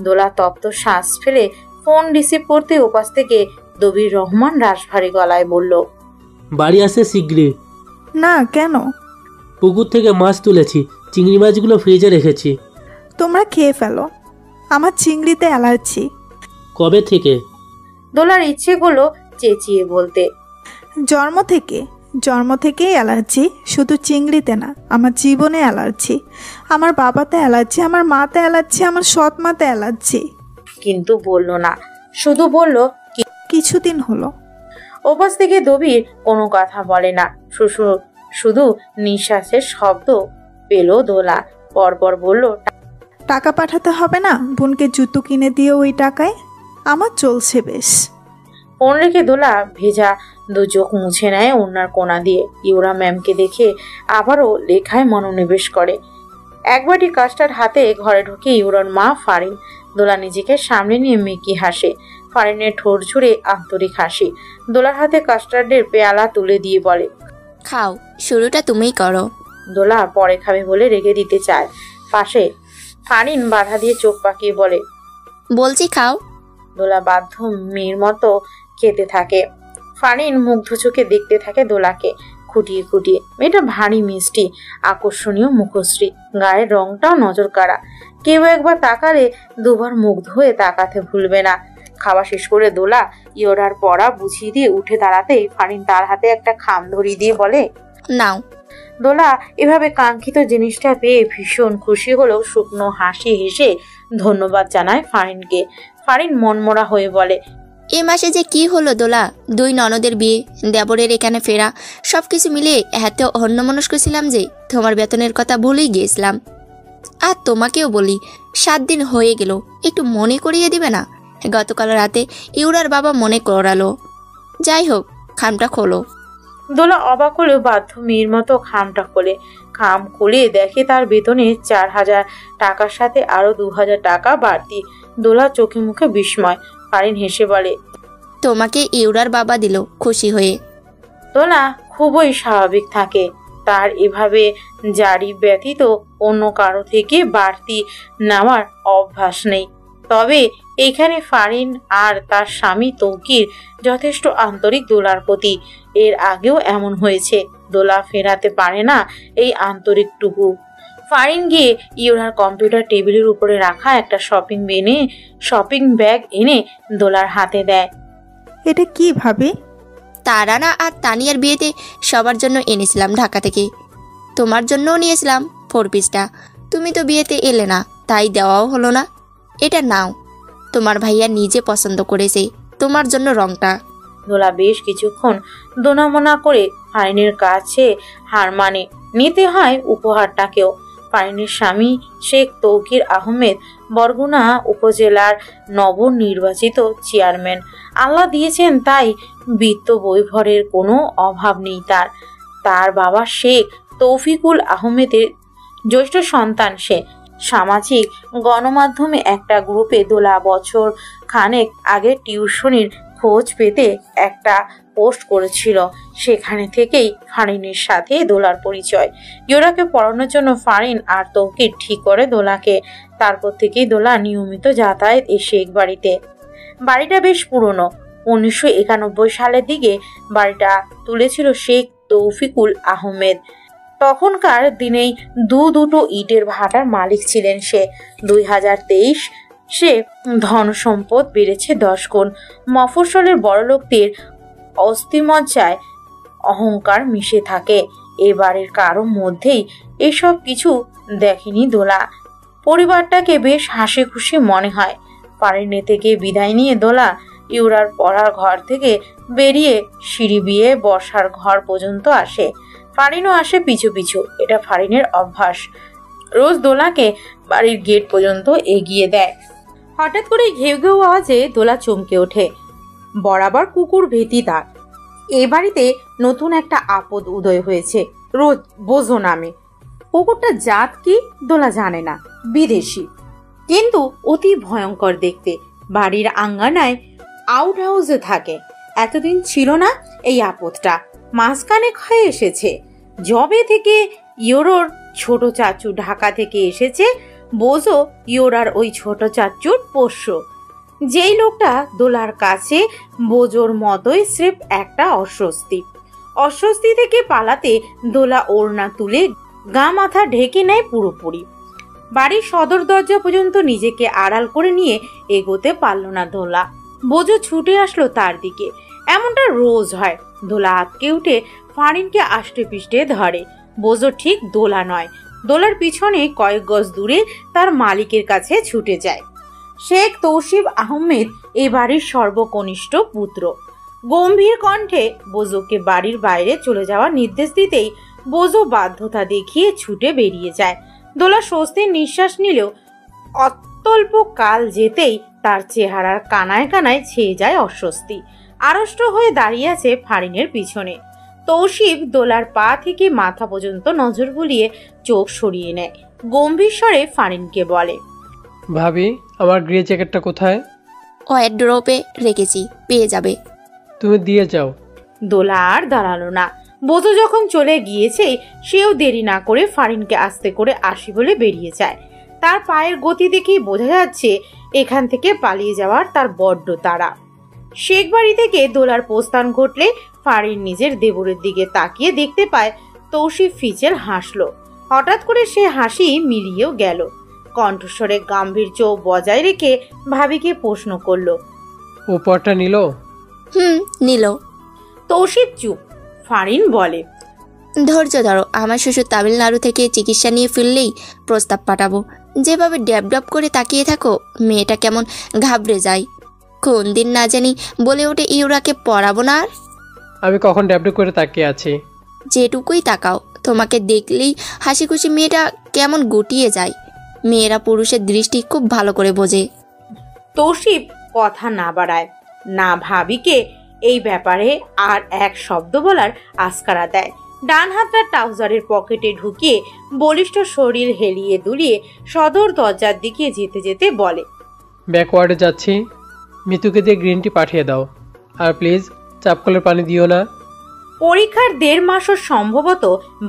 দোলা তপ্ত শ্বাস ফেলে ফোন রিসিভ করতে ওপাশ থেকে দবির রহমান রাশভারী গলায় বলল, বাড়ি আসে শীঘ্রই। না, কেন? পুকুর থেকে মাছ তুলেছি, চিংড়ি মাছগুলো ফ্রিজে রেখেছি। তোমরা খেয়ে ফেলো, আমার চিংড়িতে অ্যালার্জি। কবে থেকে? দোলার ইচ্ছে করলো চেঁচিয়ে বলতে, জন্ম থেকেই অ্যালার্জি। শুধু চিংড়িতে না, আমার জীবনে অ্যালার্জি। আমার বাবাতে অ্যালার্জি, আমার মাতে অ্যালার্জি, আমার সৎ মাতে অ্যালার্জি। কিন্তু বলল না, শুধু বলল, কিছুদিন হলো। ওপাশ থেকে দবির কোনো কথা বলে না। শুধু নিঃশ্বাসের শব্দ পেল দোলা। পরপর বলল, টাকা পাঠাতে হবে না? বোনকে জুতো কিনে দিয়ে ওই টাকায় আমার চলছে বেশ। ফোন রেখে দোলা ভেজা 2 চোখ মুছে নেয় ওনার কোনা দিয়ে। ইউরা ম্যামকে দেখে আবারও লেখায় মনোনিবেশ করে। এক বাটি কাস্টার্ড হাতে ঘরে ঢুকে ইউরার মা ফারিন। দোলা নিজেকে সামনে নিয়ে মেকি হাসে। ফারিনের ঠোঁট জুড়ে আন্তরিক হাসি। দোলার হাতে কাস্টার্ডের পেয়ালা তুলে দিয়ে বলে, খাও, শুরুটা তুমিই করো। দোলা পরে খাবে বলে রেখে দিতে চায়। পাশে ফারিন বাধা দিয়ে চোখ পাকিয়ে বলে, বলছি খাও। দোলা বাধ্য মেয়ের মতো খেতে থাকে। ফারিন মুগ্ধ চোখে দেখতে থাকে দোলাকে খুঁটিয়ে খুঁটিয়ে। মেয়েটা ভারী মিষ্টি, আকর্ষণীয় মুখশ্রী, গায়ের রংটাও নজর কাড়া। কেউ একবার তাকালে দুবার মুগ্ধ হয়ে তাকাতে ভুলবে না। খাওয়া শেষ করে দোলা ইয়োরার পড়া বুঝিয়ে দিয়ে উঠে দাঁড়াতেই ফারিন তার হাতে একটা খাম ধরিয়ে দিয়ে বলে, নাও। দোলা এভাবে কাঙ্ক্ষিত জিনিসটা পেয়ে ভীষণ খুশি হলেও শুকনো হাসি হেসে ধন্যবাদ জানায় ফারিনকে। ফারিন মনমরা হয়ে বলে, এ মাসে যে কি হলো দোলা, 2 ননদের বিয়ে, দেবরের এখানে ফেরা, সব কিছু মিলিয়ে এত অন্যমনস্ক ছিলাম যে তোমার বেতনের কথা ভুলেই গিয়েছিলাম। আর তোমাকেও বলি, 7 দিন হয়ে গেল, একটু মনে করিয়ে দিবে না? গতকাল রাতে ইউরার বাবা মনে করালো। যাই হোক, খামটা খোলো। দোলা অবাক হলেও বাধ্য মেয়ের মতো খামটা খোলে। খাম খুলে দেখে তার বেতনে 4000 টাকার সাথে আরো 2000 টাকা বাড়তি। দোলা চোখে মুখে বিস্ময়। ফারিন হেসে বলে, তোমাকে ইউরার বাবা দিল খুশি হয়ে। দোলা খুবই স্বাভাবিক থাকে। তার এভাবে জারি ব্যতীত অন্য কারো থেকে বাড়তি নেওয়ার অভ্যাস নেই। তবে এখানে ফারিন আর তার স্বামী তৌকির যথেষ্ট আন্তরিক দোলার প্রতি। এর আগেও এমন হয়েছে। দোলা ফেরাতে পারে না এই আন্তরিকটুকু। ফারিন গিয়ে ইউরার কম্পিউটার টেবিলের উপরে রাখা একটা শপিং ব্যাগ এনে দোলার হাতে দেয়। এটা কি ভাবে? তারানা আর তানিয়ার বিয়েতে সবার জন্য এনেছিলাম ঢাকা থেকে। তোমার জন্যও নিয়েছিলাম 4 পিসটা। তুমি তো বিয়েতে এলে না, তাই দেওয়াও হলো না। এটা নাও, তোমার ভাইয়া নিজে পছন্দ করেছে তোমার জন্য রংটা। দোলা বেশ কিছুক্ষণ দোনামোনা করে ফারিনের কাছে হার মানে। নিতে হয় উপহারটাকেও। ফারিনের স্বামী শেখ তৌকির আহমেদ বরগুনা উপজেলার নবনির্বাচিত চেয়ারম্যান। আল্লাহ দিয়েছেন তাই বিত্ত বৈভবের কোনো অভাব নেই তার। তার বাবা শেখ তৌফিকুল আহমেদের জ্যেষ্ঠ সন্তান সে। সামাজিক গণমাধ্যমে একটা গ্রুপে দোলা বছর খানেক আগে টিউশনির খোঁজ পেতে একটা পোস্ট করেছিল। সেখানে থেকেই ফারিনের সাথে দোলার পরিচয়। ইউরাকে পড়ানোর জন্য ফারিন আর তৌকির ঠিক করে দোলাকে। তারপর থেকেই দোলা নিয়মিত যাতায়াত এই শেখ বাড়িতে। বাড়িটা বেশ পুরনো। 1991 সালের দিকে বাড়িটা তুলেছিল শেখ তৌফিকুল আহমেদ। তখনকার দিনেই দুটো ইটের ভাটার মালিক ছিলেন সে। 2023 সে ধন সম্পদ বেড়েছে 10 গুণ। মফস্বলের বড়লোকদের অস্থিমজ্জায় অহংকার মিশে থাকে। এবারের কারো মধ্যেই এসব কিছু দেখেনি দোলা। পরিবারটাকে বেশ হাসি খুশি মনে হয়। ফারিনের থেকে বিদায় নিয়ে দোলা ইউরার পড়ার ঘর থেকে বেরিয়ে সিঁড়ি বিয়ে বসার ঘর পর্যন্ত আসে। ফারিনও আসে পিছু পিছু। এটা ফারিনের অভ্যাস। রোজ দোলাকে বাড়ির গেট পর্যন্ত এগিয়ে দেয়। হঠাৎ করে ঘেউ ঘেউ আওয়াজে দোলা চমকে ওঠে। বরাবর কুকুর ভীতি তার। এ বাড়িতে নতুন একটা আপদ উদয় হয়েছে। রোজ বোঝো নামে। কুকুরটা জাত কি দোলা জানে না, বিদেশি, কিন্তু অতি ভয়ঙ্কর দেখতে। বাড়ির আঙ্গনায় আউট হাউসে থাকে। এতদিন ছিল না এই আপদটা, মাসখানেক হয়ে এসেছে। জবে থেকে ইয়োরোর ছোট চাচু ঢাকা থেকে এসেছে। বোঝো ইয়োরার ওই ছোট চাচুর পোষ্য। যেই লোকটা দোলার কাছে বোঝোর মতোই স্রেফ একটা অস্বস্তি থেকে পালাতে দোলা ওড়না তুলে গা মাথা ঢেকে নেয় পুরোপুরি। বাড়ির সদর দরজা পর্যন্ত নিজেকে আড়াল করে নিয়ে এগোতে পারল না দোলা। বোঝো ছুটে আসলো তার দিকে। এমনটা রোজ হয়। দোলা আটকে উঠে ফারিনকে আষ্টে পিষ্টে ধরে। বোঝো ঠিক দোলা নয়, দোলার পিছনে কয়েক গজ দূরে তার মালিকের কাছে ছুটে যায়। শেখ তৌসিফ আহমেদ এ বাড়ির সর্বকনিষ্ঠ পুত্র। গম্ভীর কণ্ঠে বোঝোকে বাড়ির বাইরে চলে যাওয়ার নির্দেশ দিতেই বোঝো বাধ্যতা দেখিয়ে ছুটে বেরিয়ে যায়। দোলা স্বস্তির নিঃশ্বাস নিলেও অত্যল্প কাল যেতেই তার চেহারার কানায় কানায় ছেয়ে যায় অস্বস্তি। আড়ষ্ট হয়ে দাঁড়িয়ে আছে ফারিনের পিছনে। তৌসিফ দোলার পা থেকে মাথা পর্যন্ত নজর বুলিয়ে চোখ সরিয়ে নেয়। গম্ভীর স্বরে ফারিনকে বলে, ভাবি, আমার গ্রে জ্যাকেটটা কোথায়? ওয়ারড্রোবে রেখেছি, পেয়ে যাবে। তুমি দিয়ে যাও। দোলা আর দাঁড়ালো না। বোঝো যখন চলে গিয়েছে সেও দেরি না করে ফারিনকে আস্তে করে আসি বলে বেরিয়ে যায়। তার পায়ের গতি দেখেই বোঝা যাচ্ছে এখান থেকে পালিয়ে যাওয়ার তার বড্ড তাড়া। শেখ বাড়ি থেকে দোলার প্রস্থান ঘটলে ফারিন নিজের দেবরের দিকে তাকিয়ে দেখতে পায় তৌসিফ ফিচেল হাসলো। হঠাৎ করে সে হাসি মিলিয়েও গেল। কণ্ঠস্বরে গাম্ভীর্য বজায় রেখে ভাবিকে প্রশ্ন করলো, উপরটা নিল? নিল। তৌসিফ চুপ। ফারিন বলে, ধৈর্য ধরো, আমার শ্বশুর তামিলনাড়ু থেকে চিকিৎসা নিয়ে ফিরলেই প্রস্তাব পাঠাবো। যেভাবে ড্যাব করে তাকিয়ে থাকো, মেয়েটা কেমন ঘাবড়ে যায়। কোন দিন না জানি বলে ওঠে ইউরাকে পড়াবো না আর। আমি কখন ড্যাব করে তাকিয়ে আছি? যেটুকুই তাকাও, তোমাকে দেখলেই হাসি খুশি মেয়েটা কেমন গুটিয়ে যায়। মেয়েরা পুরুষের দৃষ্টি খুব ভালো করে বোঝে। তৌসিফ কথা না বাড়ায়, না ভাবিকে এই ব্যাপারে আর এক শব্দ বলার আস্কারা দেয়। ডান হাতটা ট্রাউজারের পকেটে ঢুকিয়ে বলিষ্ঠ শরীর হেলিয়ে দুলিয়ে সদর দরজার দিকে যেতে যেতে বলে, ব্যাকওয়ার্ডে যাচ্ছি, মিতুকে দিয়ে গ্রিন টি পাঠিয়ে দাও। আর প্লিজ চাপকলের পানি দিও না। পরীক্ষার 1.5 মাসও সম্ভবত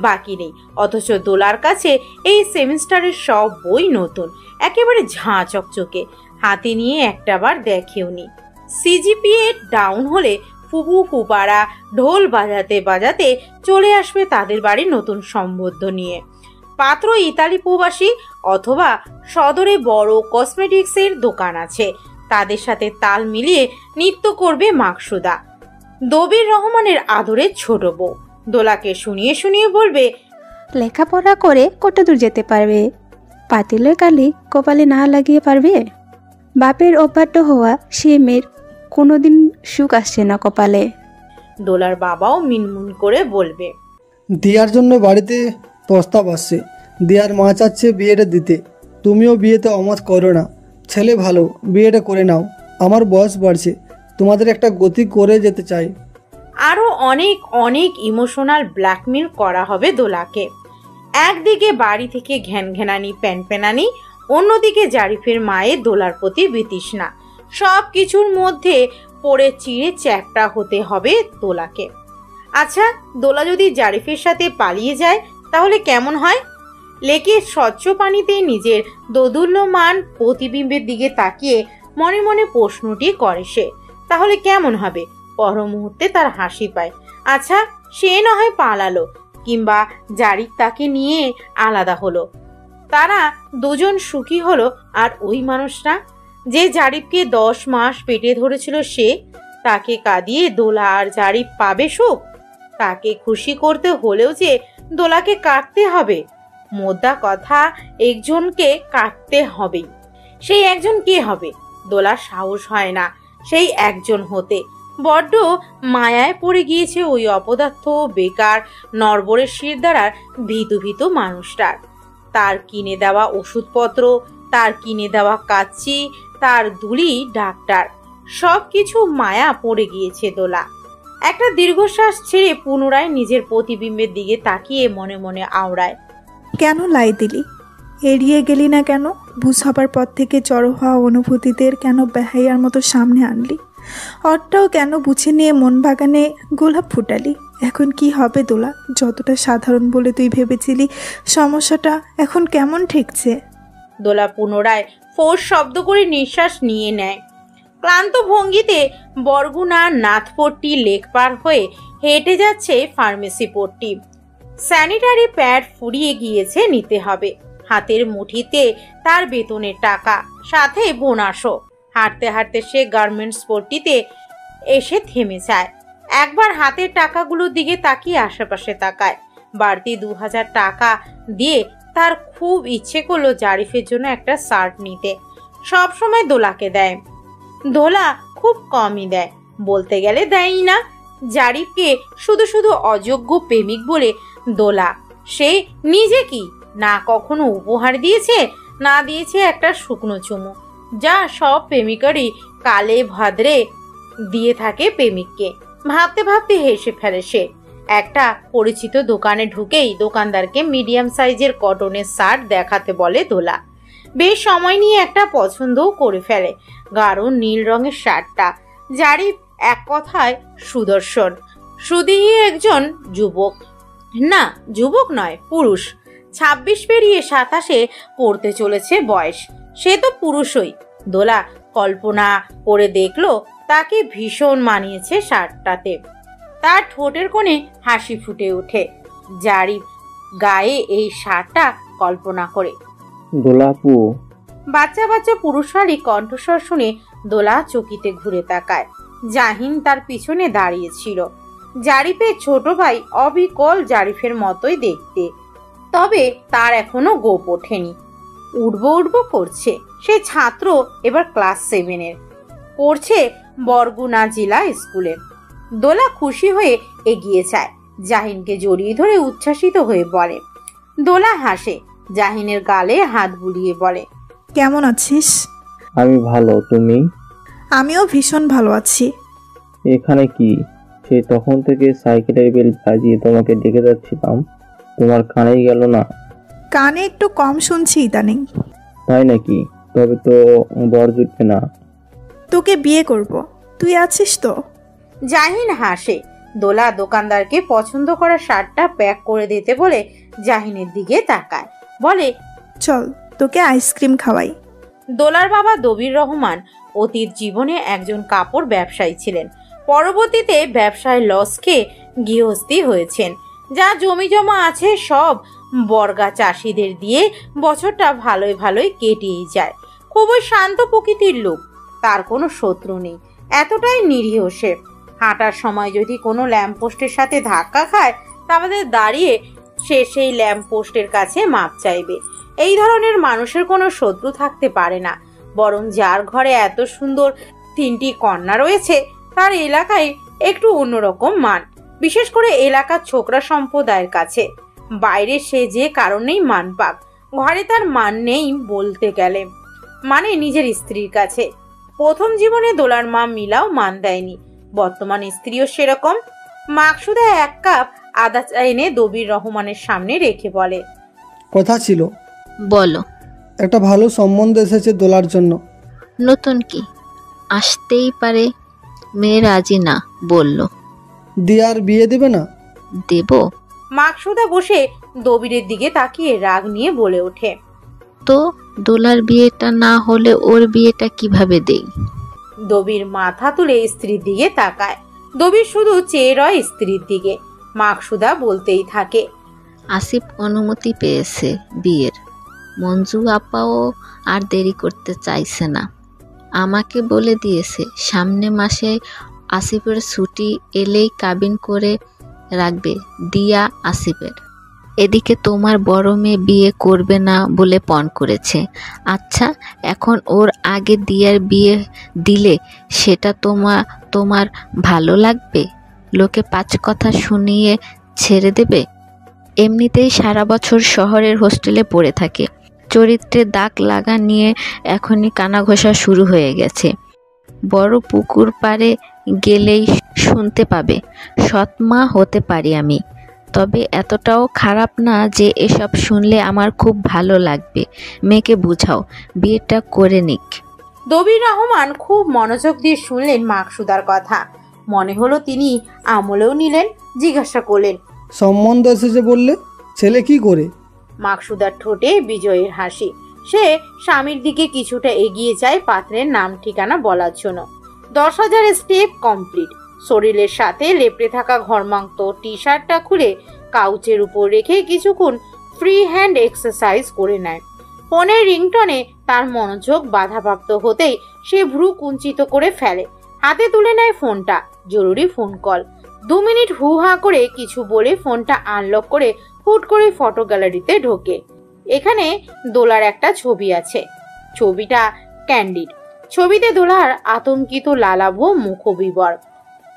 বাকি নেই, অথচ দোলার কাছে এই সেমিস্টারের সব বই নতুন, একেবারে ঝাঁ চকচকে। হাতে নিয়ে একটাবার দেখেওনি। সিজিপিএ ডাউন হলে ফুপু ফুপারা ঢোল বাজাতে বাজাতে চলে আসবে তাদের বাড়ির নতুন সম্বন্ধ নিয়ে। পাত্র ইতালি প্রবাসী অথবা সদরে বড় কসমেটিক্সের দোকান আছে, তাদের সাথে তাল মিলিয়ে নৃত্য করবে মাকসুদা, দবির রহমানের আদরের ছোট বউ। দোলাকে শুনিয়ে শুনিয়ে বলবে, লেখাপড়া করে কত দূর যেতে পারবে? পাতিলের কালি কপালে না লাগিয়ে পারবে? বাপের অবাধ্য হওয়া সে মেয়ের কোনোদিন সুখ আসছে না কপালে। দোলার বাবাও মিনমুন করে বলবে, দেওয়ার জন্য বাড়িতে প্রস্তাব আসছে, দিয়ার মা চাচ্ছে বিয়েটা দিতে, তুমিও বিয়েতে অমত করো না। ছেলে ভালো, বিয়েটা করে নাও। আমার বয়স বাড়ছে, তোমাদের একটা গতি করে যেতে চাই। আরও অনেক অনেক ইমোশনাল ব্ল্যাকমেল করা হবে দোলাকে। একদিকে বাড়ি থেকে ঘ্যানঘ্যানানি প্যানপ্যানানি, অন্যদিকে জারিফের মায়ের দোলার প্রতি বিতৃষ্ণা। সব কিছুর মধ্যে পড়ে চিড়ে চ্যাপ্টা হতে হবে দোলাকে। আচ্ছা, দোলা যদি জারিফের সাথে পালিয়ে যায় তাহলে কেমন হয়? লেকের স্বচ্ছ পানিতে নিজের দোদুল্যমান প্রতিবিম্বের দিকে তাকিয়ে মনে মনে প্রশ্নটি করে সে। তাহলে কেমন হবে? পর মুহূর্তে তার হাসি পায়। আচ্ছা, সে না হয় পালালো, কিংবা জারিফ তাকে নিয়ে আলাদা হলো, তারা দুজন সুখী হলো। আর ওই মানুষটা যে জারিফকে 10 মাস পেটে ধরেছিল, সে তাকে কাঁদিয়ে দোলা আর জারিফ পাবে সুখ? তাকে খুশি করতে হলেও যে দোলাকে কাটতে হবে। মোদ্দা কথা, একজনকে কাটতে হবেই। সেই একজন কে হবে? দোলার সাহস হয় না সেই একজন হতে। বড্ড মায়ায় পড়ে গিয়েছে ওই অপদার্থ বেকার নরবরের শিরদাঁড়ার ভীতু ভীতু মানুষটার। তার কিনে দেওয়া ওষুধপত্র, তার কিনে দেওয়া কাচ্চি, তার দুলি ডাক্তার, সব কিছু মায়া পড়ে গিয়েছে দোলা। একটা দীর্ঘশ্বাস ছেড়ে পুনরায় নিজের প্রতিবিম্বের দিকে তাকিয়ে মনে মনে আওড়ায়, কেন লাই দিলি? এড়িয়ে গেলি না কেন? বুঝ হবার পর থেকে জড়ো হওয়া অনুভূতিদের কেন বেহাইয়ার মতো সামনে আনলি? অরটাও কেন বুঝে নিয়ে মন বাগানে গোলাপ ফুটালি? এখন কি হবে দোলা? যতটা সাধারণ বলে তুই ভেবেছিলি সমস্যাটা, এখন কেমন ঠেকছে? দোলা পুনরায় ফোর্স শব্দ করে নিঃশ্বাস নিয়ে নেয়। ক্লান্ত ভঙ্গিতে বরগুনা নাথপট্টি লেক পার হয়ে হেঁটে যাচ্ছে ফার্মেসি পট্টি। স্যানিটারি প্যাড ফুরিয়ে গিয়েছে, নিতে হবে। হাতের মুঠিতে তার বেতনের টাকা, সাথে বোনাসও। হাঁটতে হাঁটতে সে গার্মেন্টস পট্টিতে এসে থেমে যায়। একবার হাতের টাকাগুলোর দিকে তাকিয়ে আশেপাশে তাকায়। বাড়তি 2000 টাকা দিয়ে তার খুব ইচ্ছে করলো জারিফের জন্য একটা শার্ট নিতে। সব সময় দোলাকে দেয়, দোলা খুব কমই দেয়, বলতে গেলে দেয়ই না। জারিফকে শুধু শুধু অযোগ্য প্রেমিক বলে দোলা সে নিজে কি না কখনো উপহার দিয়েছে, না দিয়েছে একটা শুকনো চুমু, যা সব প্রেমিকারই কালে ভাদ্রে দিয়ে থাকে প্রেমিককে। ভাবতে ভাবতে হেসে ফেলে সে। একটা পরিচিত দোকানে ঢুকেই দোকানদারকে মিডিয়াম সাইজের কটনের শার্ট দেখাতে বলে দোলা। বেশ সময় নিয়ে একটা পছন্দও করে ফেলে, গাঢ় নীল রঙের শার্টটা। জারিফ এক কথায় সুদর্শন, সুদেহী একজন যুবক। না, যুবক নয়, পুরুষ। 26 পেরিয়ে 27-এ পড়তে চলেছে বয়স। সে তো পুরুষই। দোলা কল্পনা করে দেখলো তাকে ভীষণ মানিয়েছে শার্টটাতে। তার ঠোঁটের কোণে হাসি ফুটে ওঠে জারিফ গায়ে এই শার্টটা কল্পনা করে। দোলাপু। বাচ্চা বাচ্চা পুরুষালী কণ্ঠস্বর শুনে দোলা চকিতে ঘুরে তাকায়। জাহিন তার পিছনে দাঁড়িয়েছিল। জারিফের ছোট ভাই, অবিকল জারিফের মতোই দেখতে, তবে তার এখনো গোপ ওঠেনি। উঠবো উঠবো করছে। সে ছাত্র, এবার ক্লাস 7-এর, পড়ছে বরগুনা জেলা স্কুলে। দোলা খুশি হয়ে এগিয়ে যায়, জাহিনকে জড়িয়ে ধরে উচ্ছ্বাসিত হয়ে বলে। দোলা হাসে, জাহিনের গালে হাত বুলিয়ে বলে, কেমন আছিস? আমি ভালো, তুমি? আমিও ভীষণ ভালো আছি। এখানে কি? সে তখন থেকে সাইকেলের বেল বাজিয়ে তোমাকে ডেকে যাচ্ছিলাম, তোমার কানেই গেল না? কানে একটু কম শুনছি ইদানিং। তাই নাকি? তবে তো বর জুটবে না। তোকে বিয়ে করব, তুই আছিস তো? জাহিন হাসে। দোলা দোকানদারকে পছন্দ করা শার্টটা প্যাক করে দিতে বলে জাহিনের দিকে তাকায়, বলে, চল তোকে আইসক্রিম খাওয়াই। দোলার বাবা দবির রহমান অতীত জীবনে একজন কাপড় ব্যবসায়ী ছিলেন। পরবর্তীতে ব্যবসায় লস খেয়ে গৃহস্থী হয়েছেন। যা জমি জমা আছে সব বর্গা চাষিদের দিয়ে বছরটা ভালোই ভালোই কেটেই যায়। খুবই শান্ত প্রকৃতির লোক, তার কোনো শত্রু নেই, এতটাই নিরীহ সে। হাঁটার সময় যদি কোনো ল্যাম্পপোস্টের সাথে ধাক্কা খায়, তাহলে দাঁড়িয়ে সে সেই ল্যাম্পপোস্টের কাছে মাপ চাইবে। এই ধরনের মানুষের কোনো শত্রু থাকতে পারে না। বরং যার ঘরে এত সুন্দর 3টি কন্যা রয়েছে, তার এলাকায় একটু অন্যরকম মান, বিশেষ করে এলাকার ছোকরা সম্প্রদায়ের কাছে। বাইরে সে যে কারণেই মান পাক, ঘরে তার মান নেই বলতে গেলে, মানে নিজের স্ত্রীর কাছে। প্রথম জীবনে দোলার মা মিলাও মান দেয়নি, বর্তমান স্ত্রীও সেরকম। মাকসুদা 1 কাপ আদা চা এনে দবির রহমানের সামনে রেখে বলে, কথা ছিল। বলো। একটা ভালো সম্বন্ধ এসেছে দোলার জন্য। নতুন কি? আসতেই পারে। মেয়ে রাজি না বলল। দিয়ার বিয়ে দেবে না? দেব। মাকসুদা বসে দবিরের দিকে তাকিয়ে রাগ নিয়ে বলে ওঠে, তো দোলার বিয়েটা না হলে ওর বিয়েটা কিভাবে দেই? দবির মাথা তুলে স্ত্রীর দিকে তাকায়। দবির শুধু চেয়ে রয় স্ত্রীর দিকে। মাকসুদা বলতেই থাকে, আসিফ অনুমতি পেয়েছে বিয়ের। মঞ্জু আপাও আর দেরি করতে চাইছে না। আমাকে বলে দিয়েছে সামনে মাসে আসিফের ছুটি এলেই কাবিন করে রাখবে দিয়া আসিফের। এদিকে তোমার বড় মেয়ে বিয়ে করবে না বলে পণ করেছে। আচ্ছা, এখন ওর আগে দিয়ার বিয়ে দিলে সেটা তোমার ভালো লাগবে? লোকে 5 কথা শুনিয়ে ছেড়ে দেবে। এমনিতেই সারা বছর শহরের হোস্টেলে পড়ে থাকে, চরিত্রে দাগ লাগা নিয়ে এখনই কানাঘষা শুরু হয়ে গেছে। বড় পুকুর পাড়ে গেলেই শুনতে পাবে সৎমা হতে পারি আমি, তবে এতটাও খারাপ না যে এসব শুনলে আমার খুব ভালো লাগবে। মেয়েকে বুঝাও বিয়েটা করে নিক। দবির রহমান খুব মনোযোগ দিয়ে শুনলেন মাকসুদার কথা। মনে হলো তিনি আমলেও নিলেন। জিজ্ঞাসা করলেন, সম্বন্ধ এসেছে বললে, ছেলে কি করে? মাকসুদার ঠোঁটে বিজয়ের হাসি। সে স্বামীর দিকে কিছুটা এগিয়ে যায় পাত্রের নাম ঠিকানা বলার জন্য। 10,000 স্টেপ কমপ্লিট। শরীরের সাথে লেপড়ে থাকা ঘরমাক্ত টি শার্টটা খুলে কাউচের উপর রেখে কিছুক্ষণ ফ্রি হ্যান্ড এক্সারসাইজ করে নেয়। ফোনের রিংটনে তার মনোযোগ বাধাপ্রাপ্ত হতেই সে ভ্রু কুঞ্চিত করে ফেলে। হাতে তুলে নেয় ফোনটা। জরুরি ফোন কল। 2 মিনিট হু হা করে কিছু বলে ফোনটা আনলক করে হুট করে ফটো গ্যালারিতে ঢোকে। এখানে দোলার একটা ছবি আছে। ছবিটা ক্যান্ডিড। ছবিতে দোলার আতঙ্কিত লালাভ মুখবিবর,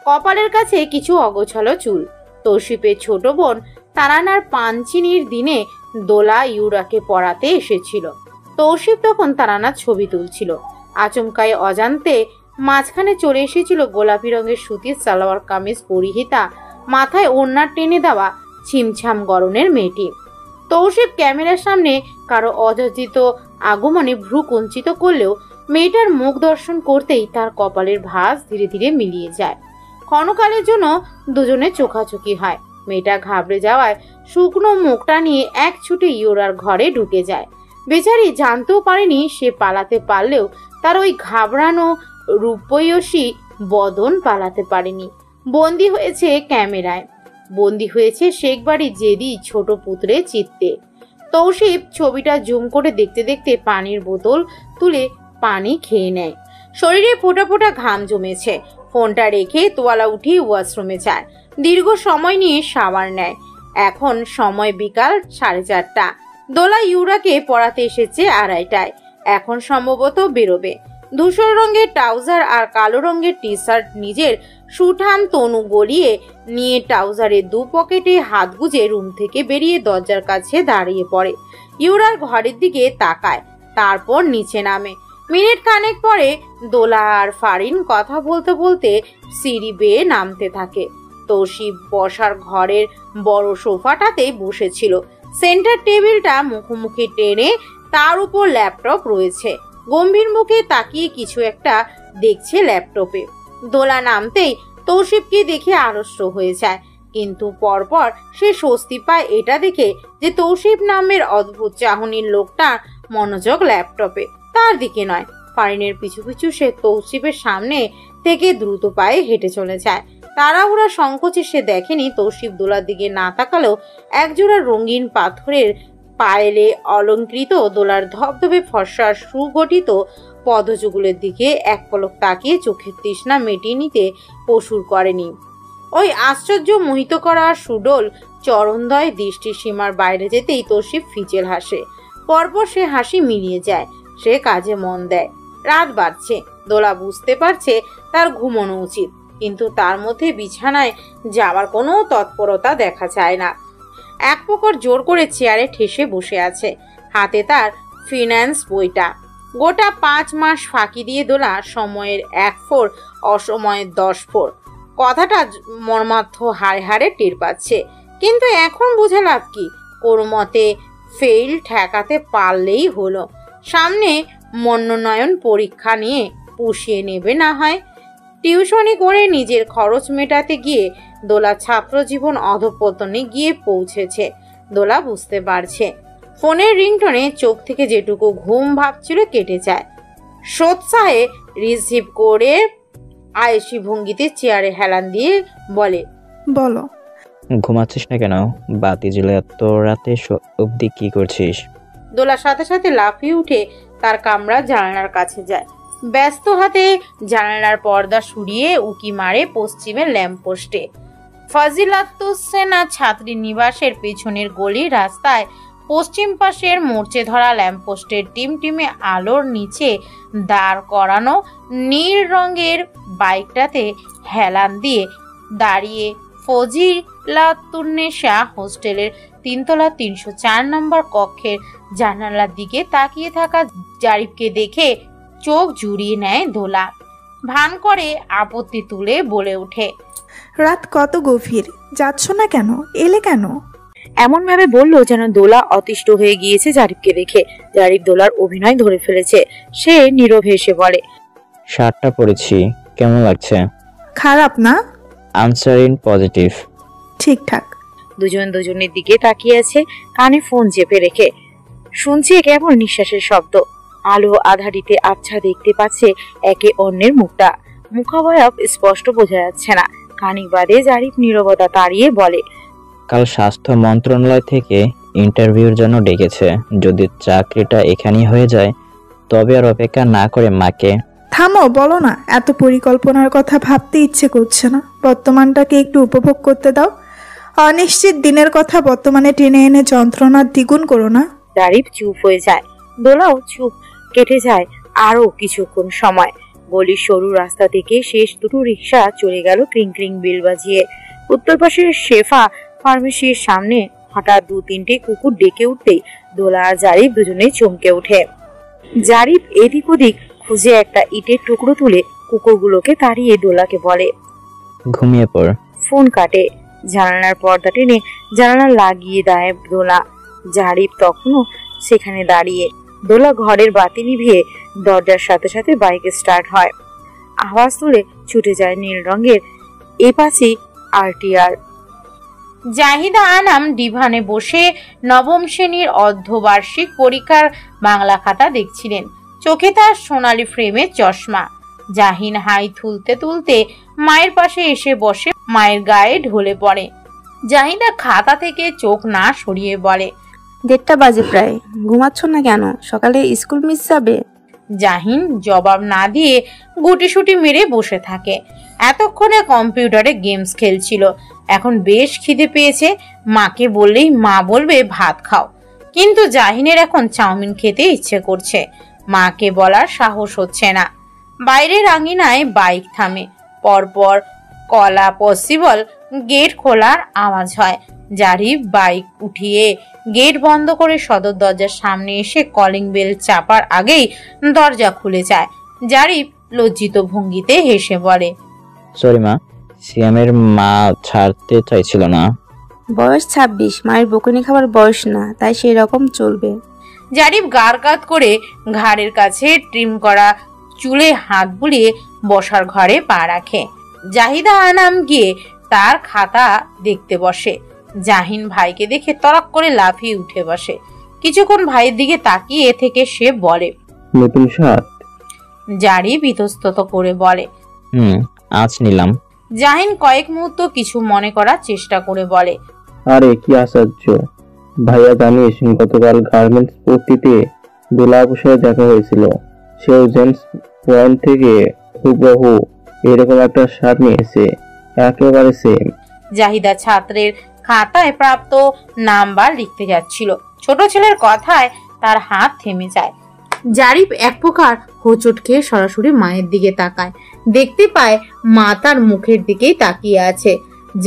কপালের কাছে কিছু অগোছালো চুল। তৌসিফের ছোট বোন তারানার পাঞ্চিনির দিনে দোলা ইউরাকে পড়াতে এসেছিল। তৌসিফ তখন তারানার ছবি তুলছিল। আচমকায় অজান্তে মাঝখানে চলে এসেছিল গোলাপি রঙের সুতির সালোয়ার কামিজ পরিহিতা, মাথায় ওড়না টেনে দেওয়া ছিমছাম গরনের মেয়েটি। তৌসিফ ক্যামেরার সামনে কারো অযাচিত আগমনে ভ্রু কুঞ্চিত করলেও মেয়েটার মুখ দর্শন করতেই তার কপালের ভাঁজ ধীরে ধীরে মিলিয়ে যায়। ক্ষণকালের জন্য দুজনে চোখাচোখি হয়। মেয়েটা ঘাবড়ে যাওয়ায় শুকনো মুখটা নিয়ে এক ছুটে ইউরার ঘরে ঢুকে যায়। বেচারি জানতেও পারেনি সে পালাতে পারলেও তার ওই ঘাবড়ানো রূপয়সী বদন পালাতে পারেনি। বন্দী হয়েছে ক্যামেরায়, বন্দী হয়েছে শেখ বাড়ির জেদি ছোট পুত্রের চিত্তে। তৌসিফ ছবিটা জুম করে দেখতে দেখতে পানির বোতল তুলে পানি খেয়ে নেয়। শরীরে ফোঁটা ফোঁটা ঘাম জমেছে। ফোনটা রেখে তোয়ালা উঠিয়ে ওয়াশরুমে যায়। দীর্ঘ সময় নিয়ে শাওয়ার নেয়। এখন সময় বিকাল 4:30। দোলা ইউরাকে পড়াতে এসেছে 2:30টায়। এখন সম্ভবত বেরোবে। ধূসর রঙের ট্রাউজার আর কালো রঙের টি শার্ট, নিজের সুঠাম তনু গলিয়ে নিয়ে ট্রাউজারের 2 পকেটে হাত গুজে রুম থেকে বেরিয়ে দরজার কাছে দাঁড়িয়ে পড়ে। ইউরার ঘরের দিকে তাকায়, তারপর নিচে নামে। মিনিট খানেক পরে দোলা আর ফারিন কথা বলতে বলতে সিঁড়ি বেয়ে নামতে থাকে। তৌসিফ বসার ঘরের বড় সোফাটাতে বসেছিল। সেন্টার টেবিলটা মুখোমুখি টেনে, তার উপর ল্যাপটপ রয়েছে। গম্ভীর মুখে তাকিয়ে কিছু একটা দেখছে ল্যাপটপে। দোলা নামতেই তৌসিফকে দেখে আড়ষ্ট হয়ে যায়, কিন্তু পরপর সে স্বস্তি পায় এটা দেখে যে তৌসিফ নামের অদ্ভুত চাহনির লোকটা মনোযোগ ল্যাপটপে, তার দিকে নয়। ফারিনের পিছু পিছু সে তৌসিফের সামনে থেকে দ্রুত পায়ে হেঁটে চলে যায়। তাড়াহুড়া সংকোচে সে দেখেনি তৌসিফ দোলার দিকে না তাকালেও একজোড়া রঙিন পাথরের পায়েলে অলঙ্কৃত দোলার ধবধবে ফর্সা সুগঠিত পদযুগলের দিকে এক পলক তাকিয়ে চোখের তৃষ্ণা মেটিয়ে নিতে পশুর করেনি। ওই আশ্চর্য মোহিত করা সুডোল চরণদয় দৃষ্টি সীমার বাইরে যেতেই তৌসিফ ফিচেল হাসে। পরপর সে হাসি মিলিয়ে যায়। সে কাজে মন দেয়। রাত বাড়ছে। দোলা বুঝতে পারছে তার ঘুমানো উচিত, কিন্তু তার মধ্যে বিছানায় যাওয়ার কোনো তৎপরতা দেখা যায় না। এক প্রকার জোর করে চেয়ারে ঠেসে বসে আছে, হাতে তার ফিন্যান্স বইটা। গোটা 5 মাস ফাঁকি দিয়ে দোলা সময়ের 1 ফোর, অসময়ের 10 ফোর। কথাটা মর্মার্থ হাড়ে হাড়ে টের পাচ্ছে, কিন্তু এখন বুঝে লাভ কি? কোন মতে ফেল ঠেকাতে পারলেই হলো। সামনে মনোনয়ন পরীক্ষা নিয়ে পুষিয়ে নেবে না হয়। টিউশনি করে নিজের খরচ মেটাতে গিয়ে দোলা ছাত্র জীবন অধঃপতনে গিয়ে পৌঁছেছে। দোলা বুঝতে পারছে। ফোনের রিংটোনে চোখ থেকে যেটুকু ঘুম ভাবছিল কেটে যায়। সোৎসাহে রিসিভ করে আয়েশি ভঙ্গিতে চেয়ারে হেলান দিয়ে বলে, বলো। ঘুমাচ্ছিস না কেন? বাতি জ্বলে এত রাতে অবধি কি করছিস? দোলার সাথে সাথে লাফিয়ে উঠে তার কামরা জানালার কাছে যায়। ব্যস্ত হাতে জানালার পর্দা সরিয়ে উকি মারে পশ্চিমের ল্যাম্পপোস্টে। ফাজিলাতুসেনা ছাত্রী নিবাসের পেছনের গলির রাস্তায় পশ্চিম পাশের মোর্চে ধরা ল্যাম্পপোস্টের টিমটিমে আলোর নিচে দাঁড় করানো নীল রঙের বাইকটাতে হেলান দিয়ে দাঁড়িয়ে ফজিলাতুন্নেসা হোস্টেলের 3 তলা 304 নম্বর কক্ষের জানালার দিকে তাকিয়ে থাকা জারিফকে দেখে চোখ জুড়িয়ে নেয় দোলা। ভান করে আপত্তি তুলে বলে ওঠে, রাত কত গভীর, যাচ্ছ না কেন? এলে কেন? এমন ভাবে বললো যেন দোলা অতিষ্ঠ হয়ে গিয়েছে জারিফকে দেখে। জারিফ দোলার অভিনয় ধরে ফেলেছে। সে নীরব হেসে বলে, শার্টটা পরেছি, কেমন লাগছে? খারাপ না। Answer in positive. ঠিকঠাক। দুজন দুজনের দিকে তাকিয়ে আছে, কানে ফোন চেপে রেখে। শুনছে কেবল নিঃশ্বাসের শব্দ। আলো আধারিতে আবছা দেখতে পাচ্ছে একে অন্যের মুখটা। মুখাবয়ব স্পষ্ট বোঝা যাচ্ছে না। খানিক বাদে জারিফ নীরবতা তাড়িয়ে বলে, কাল স্বাস্থ্য মন্ত্রণালয় থেকে ইন্টারভিউর জন্য ডেকেছে। যদি চাকরিটা এখানেই হয়ে যায় তবে আর অপেক্ষা না করে মাকে। থামো, বলো না। এত পরিকল্পনার কথা ভাবতে ইচ্ছে করছে না। বর্তমানটাকে একটু উপভোগ করতে দাও। অনিশ্চিত দিনের কথা বর্তমানে টেনে এনে যন্ত্রণা দ্বিগুণ করো না। জারিফ চুপ হয়ে যায়। দোলাও চুপ। কেটে যায় আরো কিছুক্ষণ সময়। গলির সরু রাস্তা থেকে শেষ দুটো রিক্সা চলে গেল ক্রিং ক্রিং বেল বাজিয়ে। উত্তর পাশের শেফা ফার্মেসির সামনে হঠাৎ 2-3টে কুকুর ডেকে উঠতেই দোলা আর জারিফ দুজনেই চমকে ওঠে। জারিফ এদিক ওদিক খুঁজে একটা ইটের টুকরো তুলে কুকুরগুলোকে তাড়িয়ে দোলাকে বলে, ঘুমিয়ে পড়। ফোন কাটে। জানালার পর্দা টেনে জানালা লাগিয়ে দেয় দোলা। জারিফ তখনও সেখানে দাঁড়িয়ে। দোলা ঘরের বাতি নিভিয়ে দরজার সাথে সাথে বাইকে স্টার্ট হয়। আওয়াজ তুলে ছুটে যায় নীল রঙের এপাচি আরটিআর। জাহিদা আনাম ডিভানে বসে নবম শ্রেণীর অর্ধবার্ষিক পরীক্ষার বাংলা খাতা দেখছিলেন। চোখে তার সোনালি ফ্রেমের চশমা। জাহিন হাই তুলতে তুলতে মায়ের পাশে এসে বসে মায়ের গায়ে ঢলে পড়ে। জাহিদা খাতা থেকে চোখ না সরিয়ে বলে, 1:30 বাজে প্রায়, ঘুমাচ্ছ না কেন? সকালে স্কুল মিস যাবে। জাহিন জবাব না দিয়ে গুটিসুটি মেরে বসে থাকে। এতক্ষণে কম্পিউটারে গেমস খেলছিল। এখন বেশ খিদে পেয়েছে। মাকে বললেই মা বলবে ভাত খাও, কিন্তু জাহিনের এখন চাউমিন খেতে ইচ্ছে করছে। মাকে বলার সাহস হচ্ছে না। বাইরের আঙিনায় বাইক থামে। পরপর কলা পসিবল গেট খোলার আওয়াজ হয়। জারিফ বাইক উঠিয়ে গেট বন্ধ করে সদর দরজার সামনে এসে কলিং বেল চাপার আগেই দরজা খুলে যায়। জারিফ লজ্জিত ভঙ্গিতে হেসে বলে, সরি মা, সিয়ামের মা ছাড়তে চাইছিল না। বয়স 26, মায়ের বকুনি খাবার বয়স না, তাই সেই রকম চলবে। জারিফ গারগাত করে ঘাড়ের কাছে ট্রিম করা চুলে হাত বুলিয়ে বসার ঘরে পা রাখে। জাহিদা আনাম গিয়ে তার খাতা দেখতে বসে। জাহিন ভাইকে দেখে তড়াক করে লাফিয়ে উঠে বসে। কিছুক্ষণ ভাইয়ের দিকে তাকিয়ে থেকে সে বলে, নতুন শার্ট? জারিফ ইতস্তত করে বলে, আজ নিলাম। জাহিন কয়েক মুহূর্ত কিছু মনে করার চেষ্টা করে বলে, আরে কি আশ্চর্য ভাইয়া, জানিস গতকাল গার্মেন্টস পট্টিতে দোলা অবসরে দেখা হয়েছিল। সেও জেন্টস পয়েন্ট থেকে হুবহু এরকম একটা শার্ট নিয়েছে, একেবারে সেম। জাহিদা ছাত্রের খাতায় প্রাপ্ত নাম্বার লিখতে যাচ্ছিল। ছোট ছেলের কথায় তার হাত থেমে যায়। জারিফ এক প্রকার হোঁচট খেয়ে সরাসরি মায়ের দিকে তাকায়। দেখতে পায় মা তার মুখের দিকেই তাকিয়ে আছে।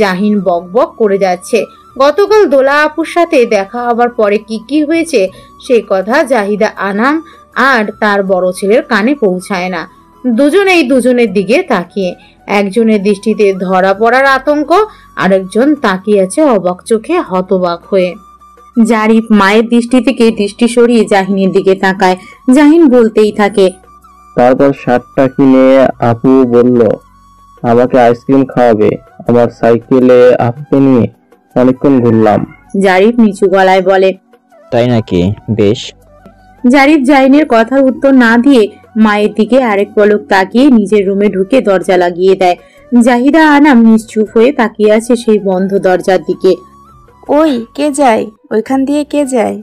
জাহিন বক বক করে যাচ্ছে। গতকাল দোলা আপুর সাথে দেখা হবার পরে কি কি হয়েছে সেই কথা জাহিদা আনাম আর তার বড় ছেলের কানে পৌঁছায় না। দুজনেই দুজনের দিকে তাকিয়ে, একজনের দৃষ্টিতে ধরা পড়ার আতঙ্ক, আরেকজন তাকিয়ে আছে অবাক চোখে হতবাক হয়ে। জারিফ মায়ের দৃষ্টি থেকে দৃষ্টি সরিয়ে জাহিনের দিকে তাকায়। জাহিন বলতেই থাকে, তারপর শার্টটা কিনে আপু বলল আমাকে আইসক্রিম খাওয়াবে। আমার সাইকেলে আপুকে নিয়ে অনেকক্ষণ ঘুরলাম। জারিফ নিচু গলায় বলে, তাই নাকি? বেশ। জারিফ জাহিনের কথার উত্তর না দিয়ে মায়ের দিকে আরেক পলক তাকিয়ে নিজের রুমে ঢুকে দরজা লাগিয়ে দেয়। জাহিদা আনাম নিশ্চুপ হয়ে তাকিয়ে আছে সেই বন্ধ দরজার দিকে। ওই কে যায়? ওইখান দিয়ে কে যায়?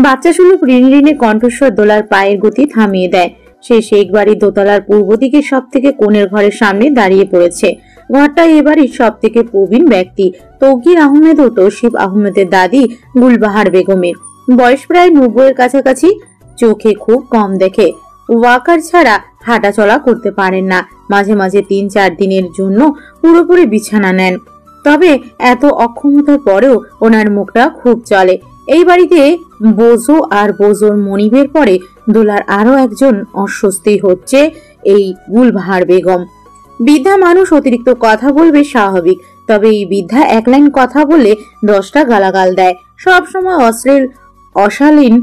বাচ্চা সুলুক রিনরিনে কণ্ঠস্বর দোলার পায়ের গতি থামিয়ে দেয়। সে শেখ বাড়ির দোতলার পূর্ব দিকে সব থেকে কোণের ঘরের সামনে দাঁড়িয়ে পড়েছে। ঘরটা এবারই সব থেকে প্রবীণ ব্যক্তি তৌকির আহমেদ ও তৌসিফ আহমেদের দাদি গুলবাহার বেগমের। বয়স প্রায় 90-এর কাছাকাছি। চোখে খুব কম দেখে, ওয়াকার ছাড়া হাঁটা চলা করতে পারেন না। মাঝে মাঝে 3-4 দিনের জন্য পুরোপুরি বিছানা নেন। তবে এত অক্ষমতার পরেও ওনার মুখটা খুব চলে। এই বাড়িতে বোঝো আর বোঝোর মনিবের পরে দোলার আরো একজন অস্বস্তি হচ্ছে এই গুলবাহার বেগম। বৃদ্ধা মানুষ অতিরিক্ত কথা বলবে স্বাভাবিক, তবে এই বৃদ্ধা এক লাইন কথা বললে 10টা গালাগাল দেয়। সবসময় অশালীন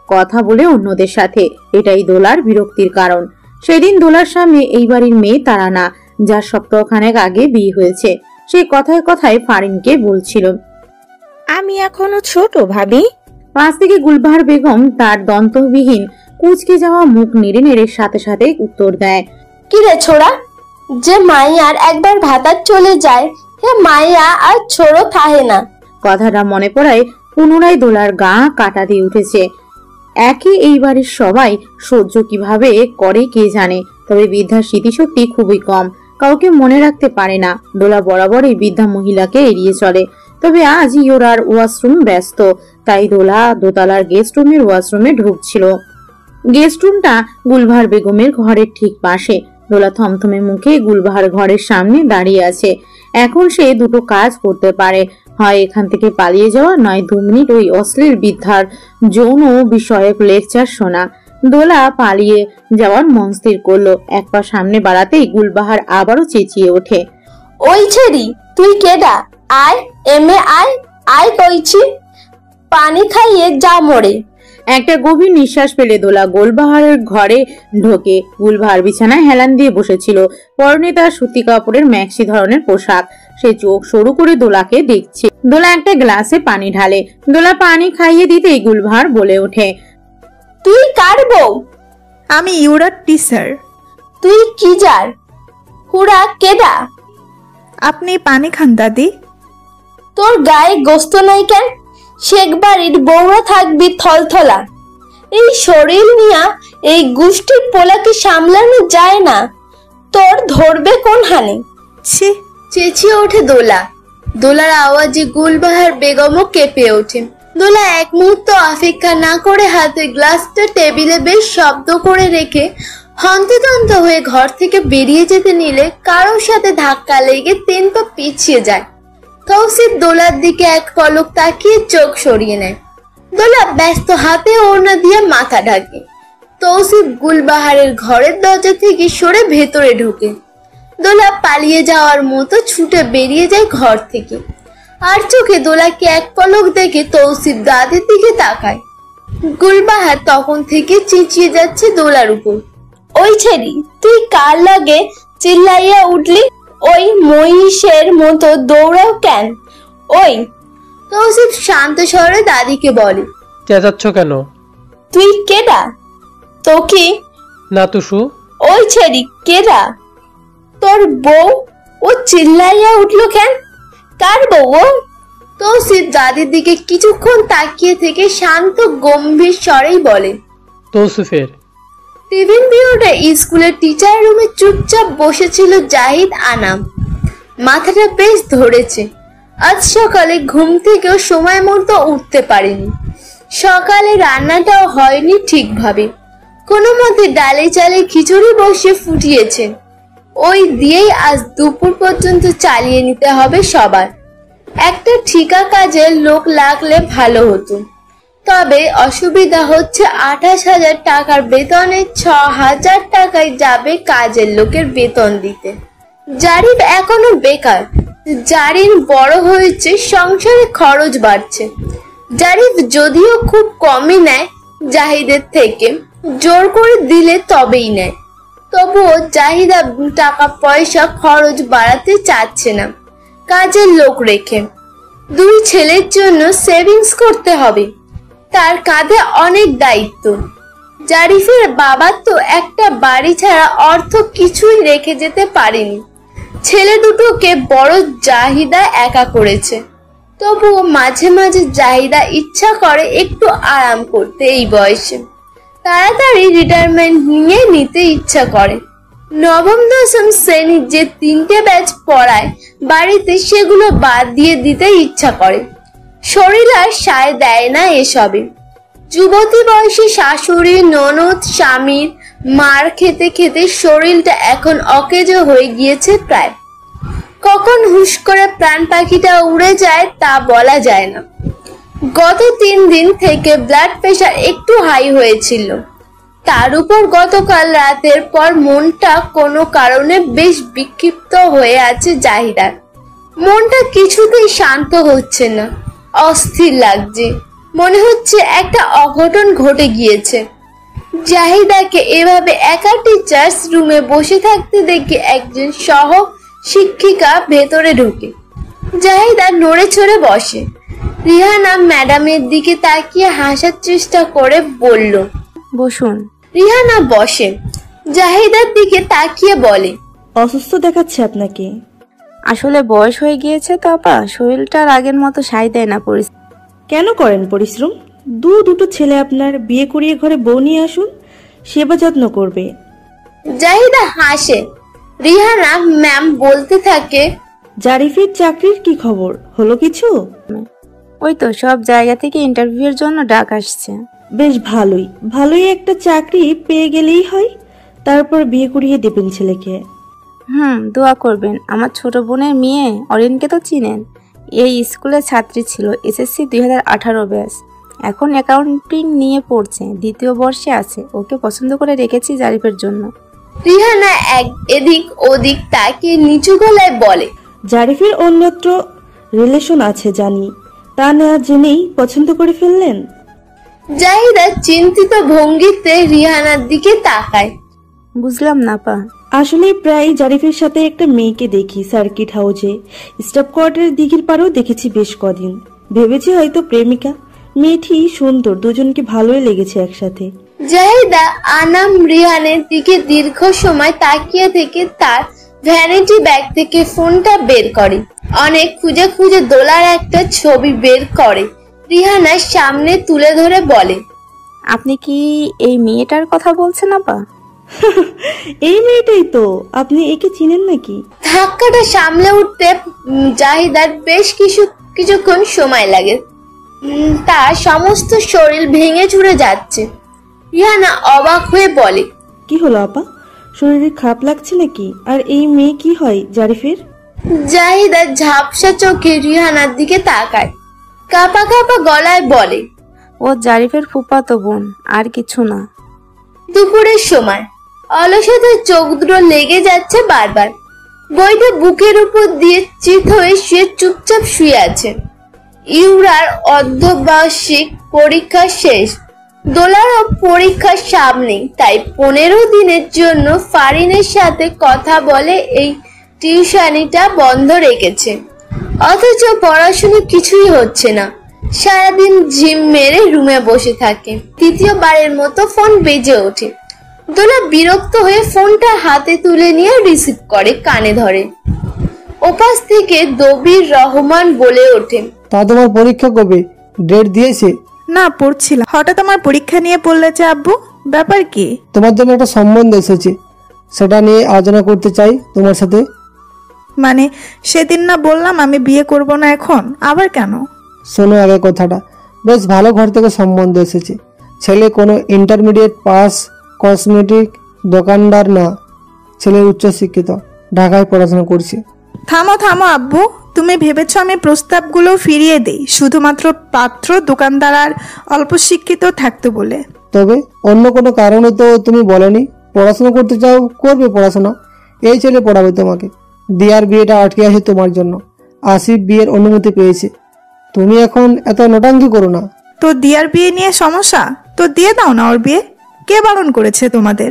কথা বলে অন্যদের সাথে। এটাই দোলার বিরক্তির কারণ। সেদিন দোলার সামনে এই বাড়ির মেয়ে তারা না, যার সপ্তাহখানেক আগে বিয়ে হয়েছে, সে কথায় কথায় ফারিনকে বলছিল, আমি এখনো ছোট ভাবি। পাশ থেকে গুলবাহার বেগম তার দন্তবিহীন কুচকে যাওয়া মুখ নেড়ে নেড়ে সাথে সাথে উত্তর দেয়, কিরে ছোড়া, যে মাইয়ার একবার ভাতার চলে যায় হে মাইয়া আর ছোড়ো থাহে না। কথাটা মনে পড়ায় পুনরায় দোলার গা কাটা দিয়ে উঠেছে। একই এই বাড়ির সবাই সহ্য কিভাবে করে কে জানে, তবে বৃদ্ধার স্মৃতিশক্তি খুবই কম, কাউকে মনে রাখতে পারে না। দোলা বরাবর এই বৃদ্ধা মহিলাকে এড়িয়ে চলে। তবে আজ ইয়োরার ওয়াশরুম ব্যস্ত, তাই দোলা দোতলার গেস্ট রুমের ওয়াশরুমে ঢুকছিল। গেস্ট রুমটা গুলবাহার বেগমের ঘরের ঠিক পাশে। দোলা থমথমে মুখে গুলবাহার ঘরের সামনে দাঁড়িয়ে আছে। এখন সে দুটো কাজ করতে পারে, হয় এখান থেকে পালিয়ে যাওয়া, নয় 2 মিনিট ওই অশ্লীল বৃদ্ধার যৌন বিষয়ক লেকচার শোনা। দোলা পালিয়ে যাওয়ার মন স্থির করলো। এক পা সামনে বাড়াতেই গুলবাহার আবারও চেঁচিয়ে ওঠে, ওই ছেড়ি তুই কেডা? আয় এমে আয় আয় কইছি, পানি খাইয়ে যা মরে। একটা গভীর নিঃশ্বাস ফেলে দোলা গুলবাহারের ঘরে ঢোকে। গুলবাহার বিছানায় হেলান দিয়ে বসেছিল, পরনে তার সুতি কাপড়ের ম্যাক্সি ধরনের পোশাক। সে চোখ সরু করে দোলাকে দেখছে। দোলা একটা গ্লাসে পানি ঢালে। দোলা পানি খাইয়ে দিতেই গুলবাহার বলে ওঠে, তুই কার বউ? আমি ইউরার টিচার। তুই কি যার? হুড়া কেডা? আপনি পানি খান দাদি। তোর গায়ে গোস্ত নাই কেন? শেখ বাড়ির বউরা থাকবি থলথলা। এই শরীর নিয়া এই গোষ্ঠীর পোলাকে সামলানো যায় না, তোর ধরবে কোন হানে? ছি! চেঁচিয়ে ওঠে দোলা। দোলার আওয়াজে গুলবাহার বেগমও কেঁপে ওঠে। দোলা এক মুহূর্ত অপেক্ষা না করে হাতে গ্লাসটা টেবিলে বেশ শব্দ করে রেখে হন্তদন্ত হয়ে ঘর থেকে বেরিয়ে যেতে নিলে কারোর সাথে ধাক্কা লেগে 3 পা পিছিয়ে যায়। তৌসিফ দোলার দিকে এক পলক তাকিয়ে চোখ সরিয়ে নেয়। দোলা ব্যস্ত হাতে ওড়না দিয়ে মাথা ঢাকে। তৌসিফ গুলবাহারের ঘরের দরজা থেকে সরে ভেতরে ঢোকে। দোলা পালিয়ে যাওয়ার মতো ছুটে বেরিয়ে যায় ঘর থেকে। আর চোখে দোলাকে এক পলক দেখে তৌসিফ দাদির দিকে তাকায়। গুলবাহার তখন থেকে চেঁচিয়ে যাচ্ছে দোলার উপর, ওই ছেড়ি তুই কার লাগে চিল্লাইয়া উঠলি? ওই মহিষের মতো দৌড়াও কেন? ওই তৌসিফ শান্ত স্বরে দাদিকে বলে, চেঁচাচ্ছ কেন? তুই কেডা? তো কি না তুসু? ওই ছেড়ি কেডা? তোর বউ? ও চিল্লাইয়া উঠলো কেন? কার বউ ও? তৌসিফ দাদির দিকে কিছুক্ষণ তাকিয়ে থেকে শান্ত গম্ভীর স্বরেই বলে, তৌসিফের। টিফিন পিরিয়ডে স্কুলের টিচার রুমে চুপচাপ বসেছিল জাহিদ আনাম। মাথাটা বেশ ধরেছে। আজ সকালে ঘুম থেকেও সময় মতো উঠতে পারেনি। সকালে রান্নাটাও হয়নি ঠিকভাবে। কোনো মতে ডালে চালে খিচুড়ি বসে ফুটিয়েছেন। ওই দিয়েই আজ দুপুর পর্যন্ত চালিয়ে নিতে হবে সবার। একটা ঠিকা কাজের লোক লাগলে ভালো হতো। তবে অসুবিধা হচ্ছে 28,000 টাকার বেতনে 6,000 টাকায় যাবে কাজের লোকের বেতন দিতে। জারিফ এখনো বেকার। জারিন বড় হয়েছে, সংসারে খরচ বাড়ছে। জারিফ যদিও খুব কমই নেয় জাহিদের থেকে, জোর করে দিলে তবেই নেয়। তবুও জাহিদা টাকা পয়সা খরচ বাড়াতে চাচ্ছে না কাজের লোক রেখে। 2 ছেলের জন্য সেভিংস করতে হবে, তার কাঁধে অনেক দায়িত্ব। জারিফের বাবা তো একটা বাড়ি ছাড়া অর্থ কিছুই রেখে যেতে পারেনি। ছেলে দুটোকে বড় জাহিদা একা করেছে। তবুও মাঝে মাঝে জাহিদা ইচ্ছা করে একটু আরাম করতে। এই বয়সে তাড়াতাড়ি রিটায়ারমেন্ট নিয়ে নিতে ইচ্ছা করে। নবম দশম শ্রেণীর যে 3টে ব্যাচ পড়ায় বাড়িতে, সেগুলো বাদ দিয়ে দিতে ইচ্ছা করে। শরীর আর সায় দেয় না এসবে। যুবতী বয়সী শাশুড়ি, ননদ, স্বামীর মার খেতে খেতে শরীরটা এখন অকেজো হয়ে গিয়েছে প্রায়। কখন হুশ করে প্রাণ পাখিটা উড়ে যায় তা বলা যায় না। গত 3 দিন থেকে ব্লাড প্রেশার একটু হাই হয়েছিল। তার উপর গতকাল রাতের পর মনটা কোনো কারণে বেশ বিক্ষিপ্ত হয়ে আছে জাহিদার। মনটা কিছুতেই শান্ত হচ্ছে না, অস্থির লাগছে। মনে হচ্ছে একটা অঘটন ঘটে গিয়েছে। জাহিদাকে এভাবে একা টিচার্স রুমে বসে থাকতে দেখে একজন সহ শিক্ষিকা ভেতরে ঢুকে। জাহিদা নড়ে চড়ে বসে। রিহানা ম্যাডামের দিকে তাকিয়ে হাসার চেষ্টা করে বলল, বসুন। রিহানা বসে, জাহিদার দিকে তাকিয়ে বলে, অসুস্থ দেখাচ্ছে আপনাকে। আসলে বয়স হয়ে গিয়েছে তো আপা, শরীরটা আগের মতো সায় দেয় না। কেন করেন পরিশ্রম? দুটো ছেলে আপনার, বিয়ে করিয়ে ঘরে বউ নিয়ে আসুন, সেবা যত্ন করবে। জাহিদা হাসে। রিহানা ম্যাম বলতে থাকে, জারিফের চাকরির কি খবর, হলো কিছু? ওই তো সব জায়গা থেকে ইন্টারভিউর জন্য ডাক আসছে। বেশ ভালোই একটা চাকরি পেয়ে গেলেই হয়, তারপর বিয়ে করিয়ে দেবেন ছেলেকে। দোয়া করবেন। আমার ছোট বোনের মেয়ে অরিনকে তো চিনেন, এই স্কুলের ছাত্রী ছিল, এসএসসি 2018 ব্যাচ, এখন অ্যাকাউন্টিং নিয়ে পড়ছে, 2য় বর্ষে আছে। ওকে পছন্দ করে রেখেছি জারিফের জন্য। রিহানা এদিক ওদিক তাকিয়ে নিচু গলায় বলে, জারিফের অন্যত্র রিলেশন আছে জানি, তা না জেনেই পছন্দ করে ফেললেন? জাহিদা চিন্তিত ভঙ্গিতে রিহানার দিকে তাকায়। বুঝলাম না পা। আসলে প্রায় জারিফের সাথে একটা মেয়েকে দেখি সার্কিট হাউসে, স্টাফ কোয়ার্টারের দিঘির পাড়েও দেখেছি বেশ কদিন। ভেবেছি হয়তো প্রেমিকা। মেয়েটি সুন্দর, দুজনকে ভালোই লেগেছে একসাথে। জাহিদা আনাম রিহানের দিকে দীর্ঘ সময় তাকিয়ে থেকে তার ভ্যানিটি ব্যাগ থেকে ফোনটা বের করে। অনেক খুঁজে খুঁজে দোলার একটা ছবি বের করে রিহানার সামনে তুলে ধরে বলে, আপনি কি এই মেয়েটার কথা বলছেন আপা? এই মেয়েটাই তো। আপনি একে চিনেন নাকি? ধাক্কাটা সামলে উঠতে জাহিদার বেশ কিছুক্ষণ সময় লাগে। তার সমস্ত শরীর ভেঙে চুরে যাচ্ছে। রিহানা অবাক হয়ে বলে, কি হলো আপা, শরীরে খারাপ লাগছে নাকি? আর এই মেয়ে কি হয় জারিফের? জাহিদা ঝাপসা চোখে রিহানার দিকে তাকায়, কাঁপা কাঁপা গলায় বলে, ও জারিফের ফুফাতো বোন, আর কিছু না। দুপুরের সময় অলসতার চোখ দুটো লেগে যাচ্ছে বারবার। বইটা বুকের উপর দিয়ে চিত হয়ে শুয়ে চুপচাপ শুয়ে আছে। ইউরার অর্ধবার্ষিক পরীক্ষা শেষ। দোলারও পরীক্ষার সামনে, তাই 15 দিনের জন্য ফারিনের সাথে কথা বলে এই টিউশনিটা বন্ধ রেখেছে। অথচ পড়াশুনো কিছুই হচ্ছে না। সারাদিন ঝিম মেরে রুমে বসে থাকে। তৃতীয়বারের মতো ফোন বেজে ওঠে। দোলা বিরক্ত হয়ে ফোনটা হাতে তুলে নিয়ে রিসিভ করে, কানে ধরে। ওপাশ থেকে দবির রহমান বলে ওঠে, তা তোমার পরীক্ষা কবে, ডেট দিয়েছে? না, পড়ছিলাম। হঠাৎ আমার পরীক্ষা নিয়ে পড়লে যে আব্বু, ব্যাপার কি? তোমার জন্য একটা সম্বন্ধ এসেছে, সেটা নিয়ে আলোচনা করতে চাই তোমার সাথে। মানে সেদিন না বললাম আমি বিয়ে করব না, এখন আবার কেন? শোনো আগে কথাটা। বেশ ভালো ঘর থেকে সম্বন্ধ এসেছে। ছেলে কোনো ইন্টারমিডিয়েট পাস, কসমেটিক দোকানদার না, ছেলে উচ্চশিক্ষিত, ঢাকায় পড়াশোনা করছে। থামো আব্বু, তুমি ভেবেছো আমি প্রস্তাবগুলো ফিরিয়ে দেই শুধুমাত্র পাত্র, দোকানদার আর অল্প শিক্ষিত থাকতো বলে? তবে অন্য কোনো কারণে তো তুমি বলনি। পড়াশোনা করতে চাও, করবে পড়াশোনা। এই ছেলে পড়াবে তোমাকে। দিয়ার বিয়েটা আটকে আছে তোমার জন্য। আসিফ বিয়ের অনুমতি পেয়েছে। তুমি এখন এত নোটাঙ্কি করো না। তো দিয়ার বিয়ে নিয়ে সমস্যা? তো দিয়ে দাও না ওর বিয়ে। কে বারণ করেছে তোমাদের?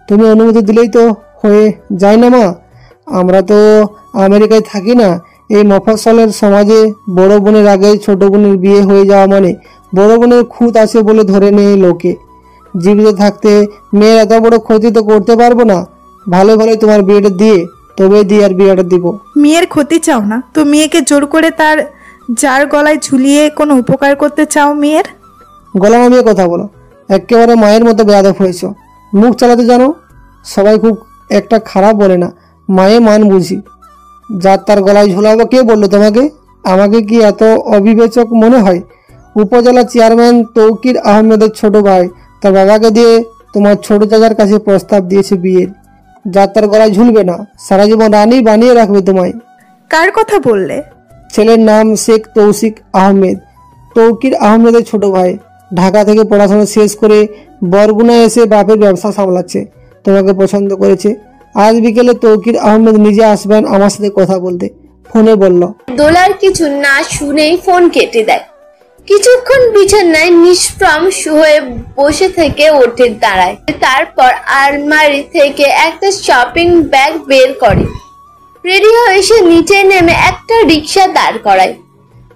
তুমি অনুমতি দিলেই তো হয়ে যায় না মা। আমরা তো আমেরিকায় থাকি না। এই মফস্বলের সমাজে বড় বোনের আগে ছোট বোনের বিয়ে হয়ে যাওয়া মানে বড় বোনের খুঁত আছে বলে ধরে নেয় লোকে। জীবিত থাকতে মেয়ের এত বড় ক্ষতি তো করতে পারবো না। ভালো ভালো তোমার বিয়েটা দিয়ে তবে দিয়ার বিয়েটা দিব। মেয়ের ক্ষতি চাও না তো মেয়েকে জোর করে তার যার গলায় ঝুলিয়ে কোনো উপকার করতে চাও মেয়ের? গলা নামিয়ে কথা বলো। একেবারে মায়ের মতো বেয়াদব হয়েছ। মুখ চালাতে জানো? সবাই খুব একটা খারাপ বলে না, মায়ে মান বুঝি। যার তার গলায় ঝুলাবো কে বললো তোমাকে? আমাকে কি এত অবিবেচক মনে হয়? উপজেলা চেয়ারম্যান তৌকির আহমেদের ছোট ভাই তার বাবাকে দিয়ে তোমার ছোট চাচার কাছে প্রস্তাব দিয়েছে বিয়ের। যার তার গলায় ঝুলবে না, সারা জীবন রানী বানিয়ে রাখবে তোমায়। কার কথা বললে? ছেলের নাম শেখ তৌসিক আহমেদ, তৌকির আহমেদের ছোট ভাই। ঢাকা থেকে পড়াশোনা শেষ করে বরগুনা এসে বাপের ব্যবসা সামলাচ্ছে। তোমাকে পছন্দ করেছে। আজ বিকেলে তৌকির আহমেদ নিজে আসবেন আমার সাথে কথা বলতে। ফোনে বলল। দোলার কিছু না শুনেই ফোন কেটে দেয়। কিছুক্ষণ বিছানায় নিষ্প্রাণ হয়ে বসে থেকে ওঠে, দাঁড়ায়। তারপর আলমারি থেকে একটা শপিং ব্যাগ বের করে। রেডি হয়ে সে নিচে নেমে একটা রিক্সা দাঁড় করায়।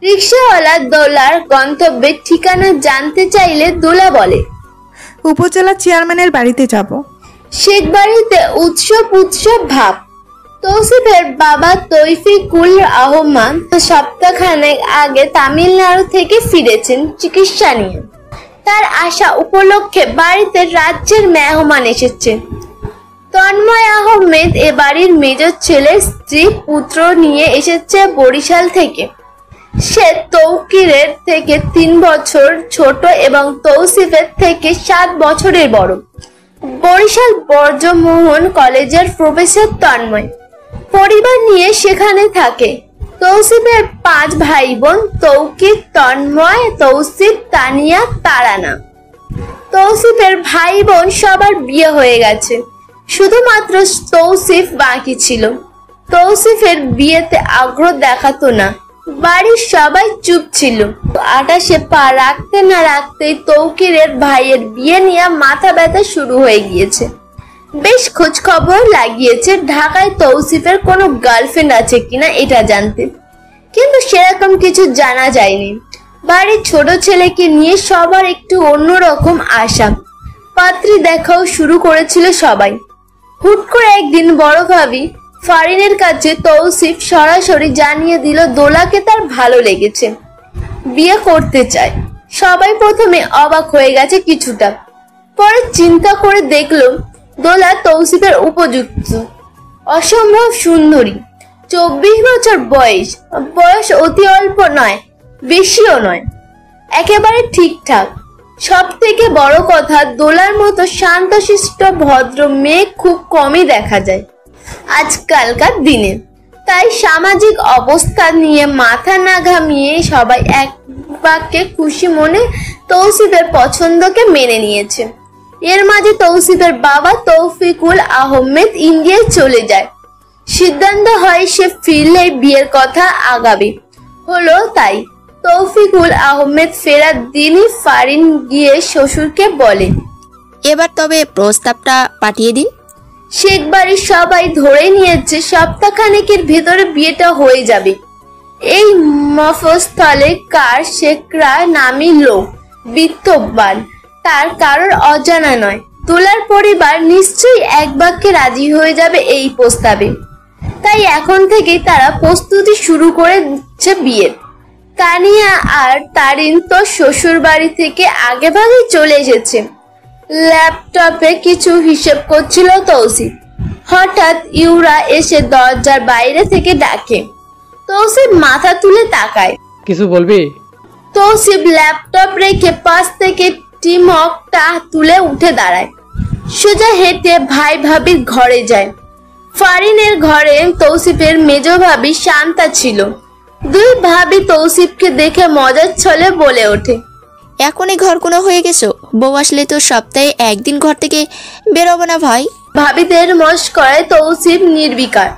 রিক্সাওয়ালা দোলার গন্তব্যের ঠিকানা জানতে চাইলে দোলা বলে, উপজেলা চেয়ারম্যানের বাড়িতে যাব। শেখ বাড়িতে উৎসব ভাব। তৌসিফের বাবা তৌফিকুল আহমান সপ্তাহখানেক আগে তামিলনাড়ু থেকে ফিরেছেন চিকিৎসা নিয়ে। তার আসা উপলক্ষে বাড়িতে রাজ্যের মেহমান এসেছে। তন্ময় আহমেদ এ বাড়ির মেজর ছেলে, স্ত্রী, পুত্র নিয়ে এসেছে বরিশাল থেকে। সে তৌকিরের থেকে 3 বছর ছোট এবং তৌসিফের থেকে 7 বছরের বড়। বরিশাল ব্রজমোহন কলেজের প্রফেসর তন্ময় পরিবার নিয়ে সেখানে থাকে। তৌসিফের 5 ভাই বোন, তৌকির, তন্ময়, তৌসিফ, তানিয়া, তারানা। তৌসিফের ভাই বোন সবার বিয়ে হয়ে গেছে, শুধুমাত্র তৌসিফ বাকি ছিল। তৌসিফের বিয়েতে আগ্রহ দেখাতো না, বাড়ির সবাই চুপ ছিল। 28-এ পা রাখতে না রাখতেই তৌকিরের ভাইয়ের বিয়ে নিয়ে মাথা ব্যথা শুরু হয়ে গিয়েছে। বেশ খোঁজ খবর লাগিয়েছে ঢাকায় তৌসিফের কোনো গার্লফ্রেন্ড আছে কিনা এটা জানতে, কিন্তু সেরকম কিছু জানা যায়নি। বাড়ির ছোট ছেলেকে নিয়ে সবার একটু অন্যরকম আশা। পাত্রী দেখাও শুরু করেছিল সবাই। হুট করে একদিন বড় ভাবি ফারিনের কাছে তৌসিফ সরাসরি জানিয়ে দিল দোলাকে তার ভালো লেগেছে, বিয়ে করতে চায়। সবাই প্রথমে অবাক হয়ে গেছে কিছুটা, পরে চিন্তা করে দেখলো দোলা তৌসিফের উপযুক্ত। অসম্ভব সুন্দরী, 24 বছর বয়স। বয়স অতি অল্প নয়, বেশিও নয়, একেবারে ঠিকঠাক। সব থেকে বড় কথা, দোলার মতো শান্তশিষ্ট ভদ্র মেয়ে খুব কমই দেখা যায় আজকালকার দিনে। তাই সামাজিক অবস্থা নিয়ে মাথা না ঘামিয়ে সবাই এক বাক্যে খুশি মনে তৌসিফের পছন্দকে মেনে নিয়েছে। এর মাঝে তৌসিফের বাবা তৌফিকুল আহমেদ ইন্ডিয়ায় চলে যায়। সিদ্ধান্ত হয় সে ফিরলেই বিয়ের কথা আগাবে। হলো তাই। তৌফিকুল আহমেদ ফেরার দিনই ফারিন গিয়ে শ্বশুরকে বলে, এবার তবে প্রস্তাবটা পাঠিয়ে দিন। শেখ বাড়ির সবাই ধরে নিয়েছে সপ্তাহখানেকের ভেতরে বিয়েটা হয়ে যাবে। এই মফস্বলে কার শেখরা নামি লোক, বিত্তবান, তার কারোর অজানা নয়। দোলার পরিবার নিশ্চয়ই এক বাক্যে রাজি হয়ে যাবে এই প্রস্তাবে। তাই এখন থেকেই তারা প্রস্তুতি শুরু করে দিচ্ছে বিয়ের। তানিয়া আর তারিন তো শ্বশুর বাড়ি থেকে আগে ভাগেই চলে এসেছে। ল্যাপটপে কিছু হিসেব করছিল তৌসিফ। হঠাৎ ইউরা এসে দরজার বাইরে থেকে ডাকে। তৌসিফ মাথা তুলে তাকায়। কিছু বলবি? তৌসিফ ল্যাপটপ রেখে পাশ থেকে টিমকটা তুলে উঠে দাঁড়ায়। সোজা হেঁটে ভাই ভাবির ঘরে যায়। ফারিনের ঘরে তৌসিফের মেজ ভাবি শান্তা ছিল। দুই ভাবি তৌসিফকে দেখে মজার ছলে বলে ওঠে, এখনই ঘর কোনো হয়ে গেছো? বউ আসলে তো সপ্তাহে একদিন ঘর থেকে বেরোবো না ভাই। ভাবিদের মস্করায় তৌসিফ নির্বিকার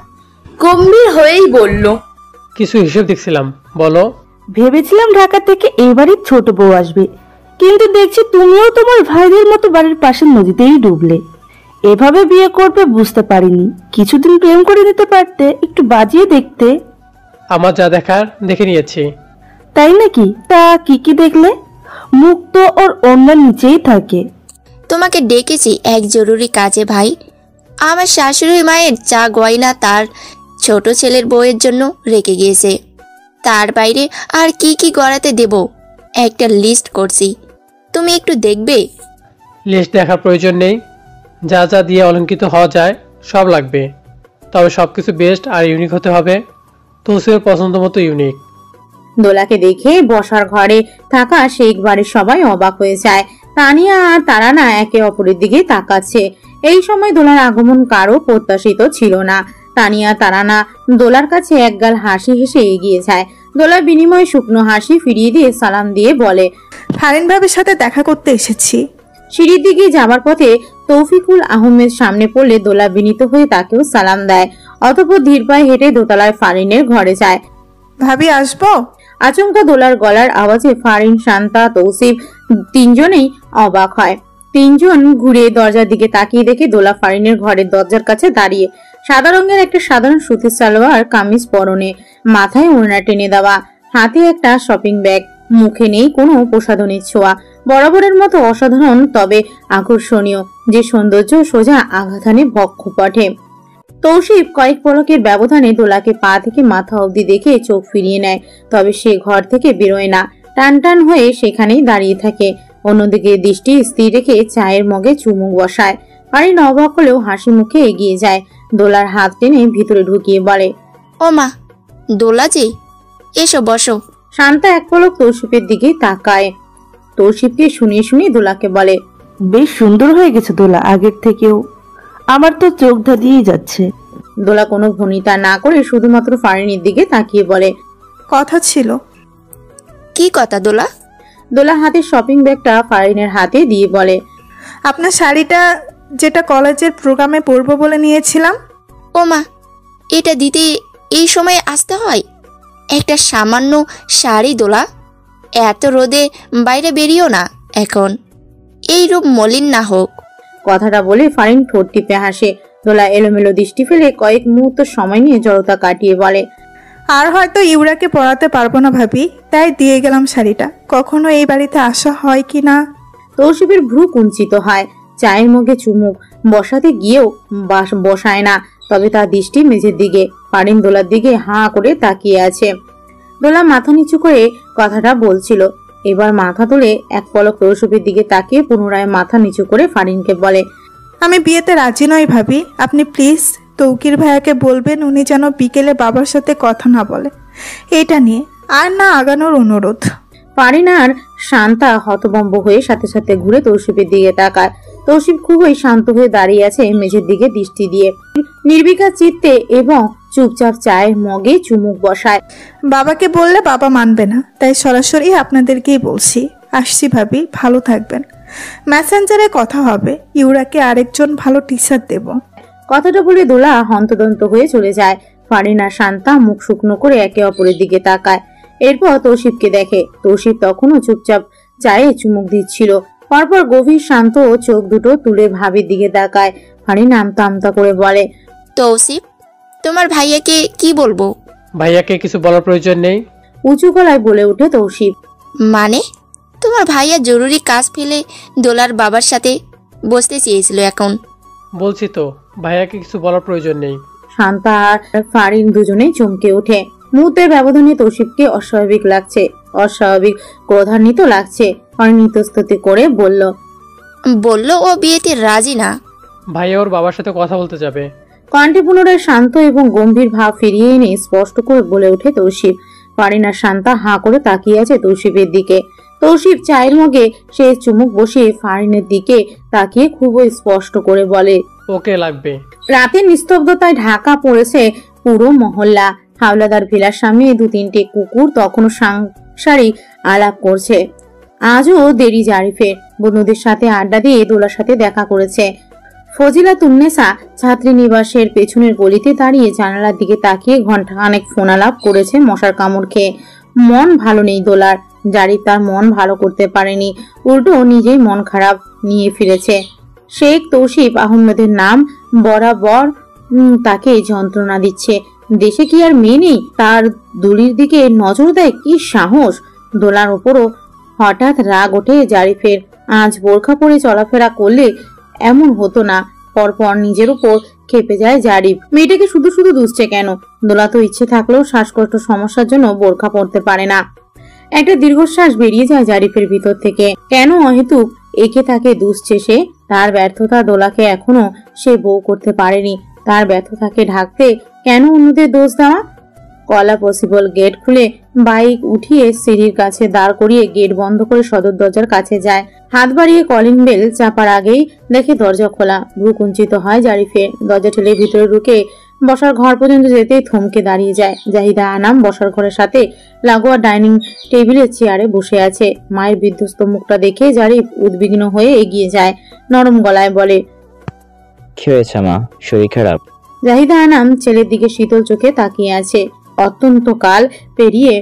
গম্ভীর হয়েই বলল, কিছু হিসেব দেখছিলাম, বলো। ভেবেছিলাম ঢাকা থেকে এবারই ছোট বউ আসবে, কিন্তু দেখছি তুমিও তোমার ভাইদের মতো বাড়ির পাশের নদীতেই ডুবলে। এভাবে বিয়ে করবে বুঝতে পারিনি। কিছুদিন প্রেম করে নিতে পারতে, একটু বাজিয়ে দেখতে। আমার যা দেখার দেখে নিয়েছি। তাই নাকি? তা কি কি দেখলে? মুখ তো ওর অন্যার নিচেই থাকে। তোমাকে ডেকেছি এক জরুরি কাজে ভাই। আমার শাশুড়ি মায়ের চা গয়না তার ছোট ছেলের বউয়ের জন্য রেখে গিয়েছে। তার বাইরে আর কি কি গড়াতে দেব একটা লিস্ট করছি, তুমি একটু দেখবে? লিস্ট দেখার প্রয়োজন নেই, যা যা দিয়ে অলঙ্কিত হওয়া যায় সব লাগবে, তবে সবকিছু বেস্ট আর ইউনিক হতে হবে। তৌসিফের পছন্দ মতো ইউনিক। দোলাকে দেখে বসার ঘরে থাকা শেখ বাড়ির সবাই অবাক হয়ে যায়। তানিয়া আর তারানা একে অপরের দিকে তাকাচ্ছে। এই সময় দোলার আগমন কারো প্রত্যাশিত ছিল না। তানিয়া তারানা দোলার কাছে একগাল হাসি হেসে এগিয়ে যায়। দোলার বিনিময়ে শুকনো হাসি ফিরিয়ে দিয়ে সালাম দিয়ে বলে, ফারিন ভাবির সাথে দেখা করতে এসেছি। সিঁড়ির দিকে যাবার পথে তৌফিকুল আহমেদ সামনে পড়লে দোলা বিনীত হয়ে তাকেও সালাম দেয়। অতঃপর ধীর পায়ে হেঁটে দোতলায় ফারিনের ঘরে যায়। ভাবি আসবো? আচমকা দোলার গলার আওয়াজে ফারিন, শান্তা, তৌসিফ তিনজনেই অবাক হয়। তিনজন ঘুরে দরজার দিকে তাকিয়ে দেখে দোলা ফারিনের ঘরের দরজার কাছে দাঁড়িয়ে। সাদা রঙের একটা সাধারণ সুতির সালোয়ার কামিজ পরনে, মাথায় ওড়না টেনে দেওয়া, হাতে একটা শপিং ব্যাগ, মুখে নেই কোনো প্রসাধনীর ছোঁয়া। বরাবরের মতো অসাধারণ তবে আকর্ষণীয়, যে সৌন্দর্য সোজা আঘাতানে বক্ষপটে। তৌসিফ কয়েক পলকের ব্যবধানে দোলাকে পা থেকে মাথা অবধি দেখে চোখ ফিরিয়ে নেয়, তবে সে ঘর থেকে বেরোয় না, টান টান হয়ে সেখানেই দাঁড়িয়ে থাকে। অন্যদিকে দৃষ্টি স্থির রেখে চায়ের মগে চুমুক বসায়। ফারিন অবাক হলেও হাসি মুখে এগিয়ে যায়, দোলার হাত টেনে ভিতরে ঢুকিয়ে বলে, ও মা, দোলা যে, এসো বসো। শান্তা এক পলক তৌসিফের দিকে তাকায়। তৌসিফকে শুনিয়ে শুনিয়ে দোলাকে বলে, বেশ সুন্দর হয়ে গেছে দোলা, আগের থেকেও। আমার তো চোখ ধাঁধিয়েই যাচ্ছে। দোলা কোনো ভনিতা না করে শুধুমাত্র ফারিনের দিকে তাকিয়ে বলে, কথা ছিল। কি কথা দোলা? দোলা হাতে শপিং ব্যাগটা ফারিনের হাতে দিয়ে বলে, আপনার শাড়িটা যেটা কলেজের প্রোগ্রামে পরবো বলে নিয়েছিলাম। ও মা, এটা দিতে এই সময় আসতে হয়? একটা সামান্য শাড়ি দোলা, এত রোদে বাইরে বেরিও না এখন, এই রূপ মলিন না হোক। কথাটা বলে ফারিন ঠোঁট টিপে হাসে। দোলা এলোমেলো দৃষ্টি ফেলে কয়েক মুহূর্ত সময় নিয়ে জড়তা কাটিয়ে বলে, আর হয়তো ইউরাকে পড়াতে পারবো না ভাবি, তাই দিয়ে গেলাম শাড়িটা। কখনো এই বাড়িতে আসা হয় কি না? তৌসিফের ভ্রু কুঞ্চিত হয়। চায়ের মুখে চুমুক বসাতে গিয়েও বসায় না, তবে তার দৃষ্টি মেঝের দিকে। ফারিন দোলার দিকে হাঁ করে তাকিয়ে আছে। দোলা মাথা নিচু করে কথাটা বলছিল, এবার মাথা তুলে এক পলক তৌসিফের দিকে তাকিয়ে পুনরায় মাথা নিচু করে ফারিনকে বলে, আমি বিয়েতে রাজি নই ভাবি, আপনি প্লিজ তৌকির ভাইয়াকে বলবেন উনি যেন বিকেলে বাবার সাথে কথা না বলে এটা নিয়ে, আর না আগানোর অনুরোধ। ফারিন আর শান্তা হতভম্ব হয়ে সাথে সাথে ঘুরে তৌসিফের দিকে তাকায়। তৌসিফ খুবই শান্ত হয়ে দাঁড়িয়ে আছে মেঝের দিকে দৃষ্টি দিয়ে, নির্বিকার চিত্তে, এবং চুপচাপ চায়ের মগে চুমুক বসায়। বাবাকে বললে বাবা মানবে না, তাই সরাসরি আপনাদেরকেই বলছি। আসছি ভাবি, ভালো থাকবেন। মেসেঞ্জারে কথা হবে, ইউরাকে আরেকজন ভালো টিচার দেব। কথাটা বলে দোলা হন্তদন্ত হয়ে চলে যায়। ফারিন আর শান্তা মুখ শুকনো করে একে অপরের দিকে তাকায়। এরপর তৌসিফকে দেখে। তৌসিফ তখনও চুপচাপ চায়ে চুমুক দিচ্ছিল। পরপর গভীর শান্ত চোখ দুটো তুলে ভাবির দিকে তাকায়। ফারিন আমতা আমতা করে বলে, তৌসিফ, তোমার ভাইয়াকে কি বলবো? ভাইয়াকে কিছু বলার প্রয়োজন নেই, উঁচু গলায় বলে ওঠে তৌসিফ। মানে? তোমার ভাইয়া জরুরি কাজ ফেলে দোলার বাবার সাথে বসতে চেয়েছিল, এখন বলছি তো ভাইয়াকে কিছু বলার প্রয়োজন নেই। শান্তা আর ফারিন দুজনেই চমকে ওঠে। মুহূর্তের ব্যবধানে তৌসিফকে অস্বাভাবিক লাগছে, অস্বাভাবিক ক্রোধান্বিত লাগছে। ফারিন ইতস্ততি করে বলল, ও বিয়েতে রাজি না। ভাইয়া ওর বাবার সাথে কথা বলতে যাবে। কণ্ঠে পুনরায় শান্ত এবং গম্ভীর ভাব ফিরিয়ে এনে স্পষ্ট করে বলে ওঠে তৌসিফ। ফারিন আর শান্তা হাঁ করে তাকিয়ে আছে তৌসিফের দিকে। তৌসিফ চায়ের মগে সে চুমুক বসিয়ে ফারিনের দিকে তাকিয়ে খুবই স্পষ্ট করে বলে, ওকে লাগবে। রাতের নিস্তব্ধতায় ঢাকা পড়েছে পুরো মহল্লা। হাওলাদার ভিলার সামনে 2-3টে কুকুর তখনও সাংসারিক আলাপ করছে। আজও দেরি জারিফের। বন্ধুদের সাথে আড্ডা দিয়ে দোলার সাথে দেখা করেছে। ফজিলা তুন্নেসা ছাত্রী নিবাসের পেছনের গলিতে দাঁড়িয়ে জানালার দিকে তাকিয়ে ঘন্টাখানেক ফোন আলাপ করেছে মশার কামড় খেয়ে। মন ভালো নেই দোলার। জারিফ তার মন ভালো করতে পারেনি, উল্টো নিজেই মন খারাপ নিয়ে ফিরেছে। শেখ তৌসিফ আহমেদের নাম বরাবর তাকে যন্ত্রণা দিচ্ছে। দেশে কি আর মেয়ে নেই তার দুলির দিকে নজর দেয়? কি সাহস! দোলার উপরও হঠাৎ রাগ ওঠে জারিফের। আজ বোরখা পরে চলাফেরা করলে এমন হতো না। পরপর নিজের উপর খেপে যায় জারিফ। মেয়েটাকে শুধু শুধু দুষছে কেন? দোলা তো ইচ্ছে থাকলেও শ্বাসকষ্ট সমস্যার জন্য বোরখা পরতে পারে না। একটা দীর্ঘশ্বাস বেরিয়ে যায় জারিফের ভিতর থেকে। কেন অহেতুক একে তাকে দুষছে সে? তার ব্যর্থতা দোলাকে এখনো সে বউ করতে পারেনি। তার ব্যর্থতাকে ঢাকতে কেন অন্যদের দোষ দেওয়া? কলা পসিবল গেট খুলে বাইক উঠিয়ে সিঁড়ির কাছে দাঁড় করিয়ে গেট বন্ধ করে সদর দরজার কাছে যায়। হাত বাড়িয়ে কলিং বেল চাপার আগেই দেখে দরজা খোলা। ভ্রু কুঞ্চিত হয় জারিফের। দরজা ঠেলে ভিতরে ঢুকে বসার ঘর পর্যন্ত যেতেই থমকে দাঁড়িয়ে যায়। জাহিদা আনাম বসার ঘরের সাথে লাগোয়া ডাইনিং টেবিলের চেয়ারে বসে আছে। মায়ের বিধ্বস্ত মুখটা দেখে জারিফ উদ্বিগ্ন হয়ে এগিয়ে যায়। নরম গলায় বলে, কি হয়েছে মা, শরীর খারাপ? জাহিদা আনাম ছেলের দিকে শীতল চোখে তাকিয়ে আছে। অত্যন্ত কাল পেরিয়ে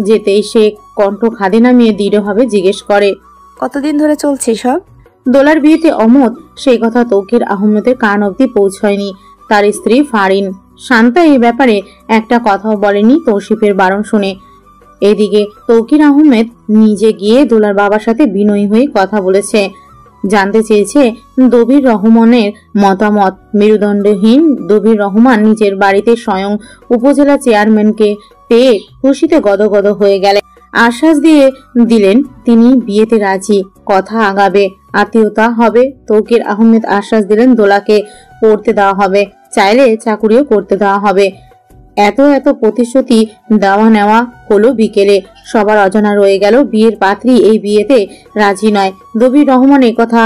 যেতেই সে কণ্ঠ খাদে নামিয়ে দৃঢ়ভাবে জিজ্ঞেস করে, কতদিন ধরে চলছে সব? দোলার বিয়েতে অমত সেই কথা তৌকির আহমেদের কান অব্দি পৌঁছয়নি। তার স্ত্রী ফারিন শান্তা এই ব্যাপারে একটা কথাও বলেনি তৌসিফের বারণ শুনে। এদিকে তৌকির আহমেদ নিজে গিয়ে দোলার বাবার সাথে বিনয়ী হয়ে কথা বলেছে। জানতে চেয়েছে দবির রহমানের মতামত। মেরুদণ্ডহীন দবির রহমান নিজের বাড়িতে স্বয়ং উপজেলা চেয়ারম্যানকে পেয়ে খুশিতে গদগদ হয়ে গেলেন। আশ্বাস দিয়ে দিলেন তিনি বিয়েতে রাজি, কথা আগাবে, আত্মীয়তা হবে। তৌকির আহমেদ আশ্বাস দিলেন দোলাকে পড়তে দেওয়া হবে, চাইলে চাকুরিও করতে দেওয়া হবে। এত এত প্রতিশ্রুতি দেওয়া নেওয়া হলো বিকেলে। সবার অজানা রয়ে গেল বিয়ের পাত্রী এই বিয়েতে রাজি নয়। দবির রহমান কথা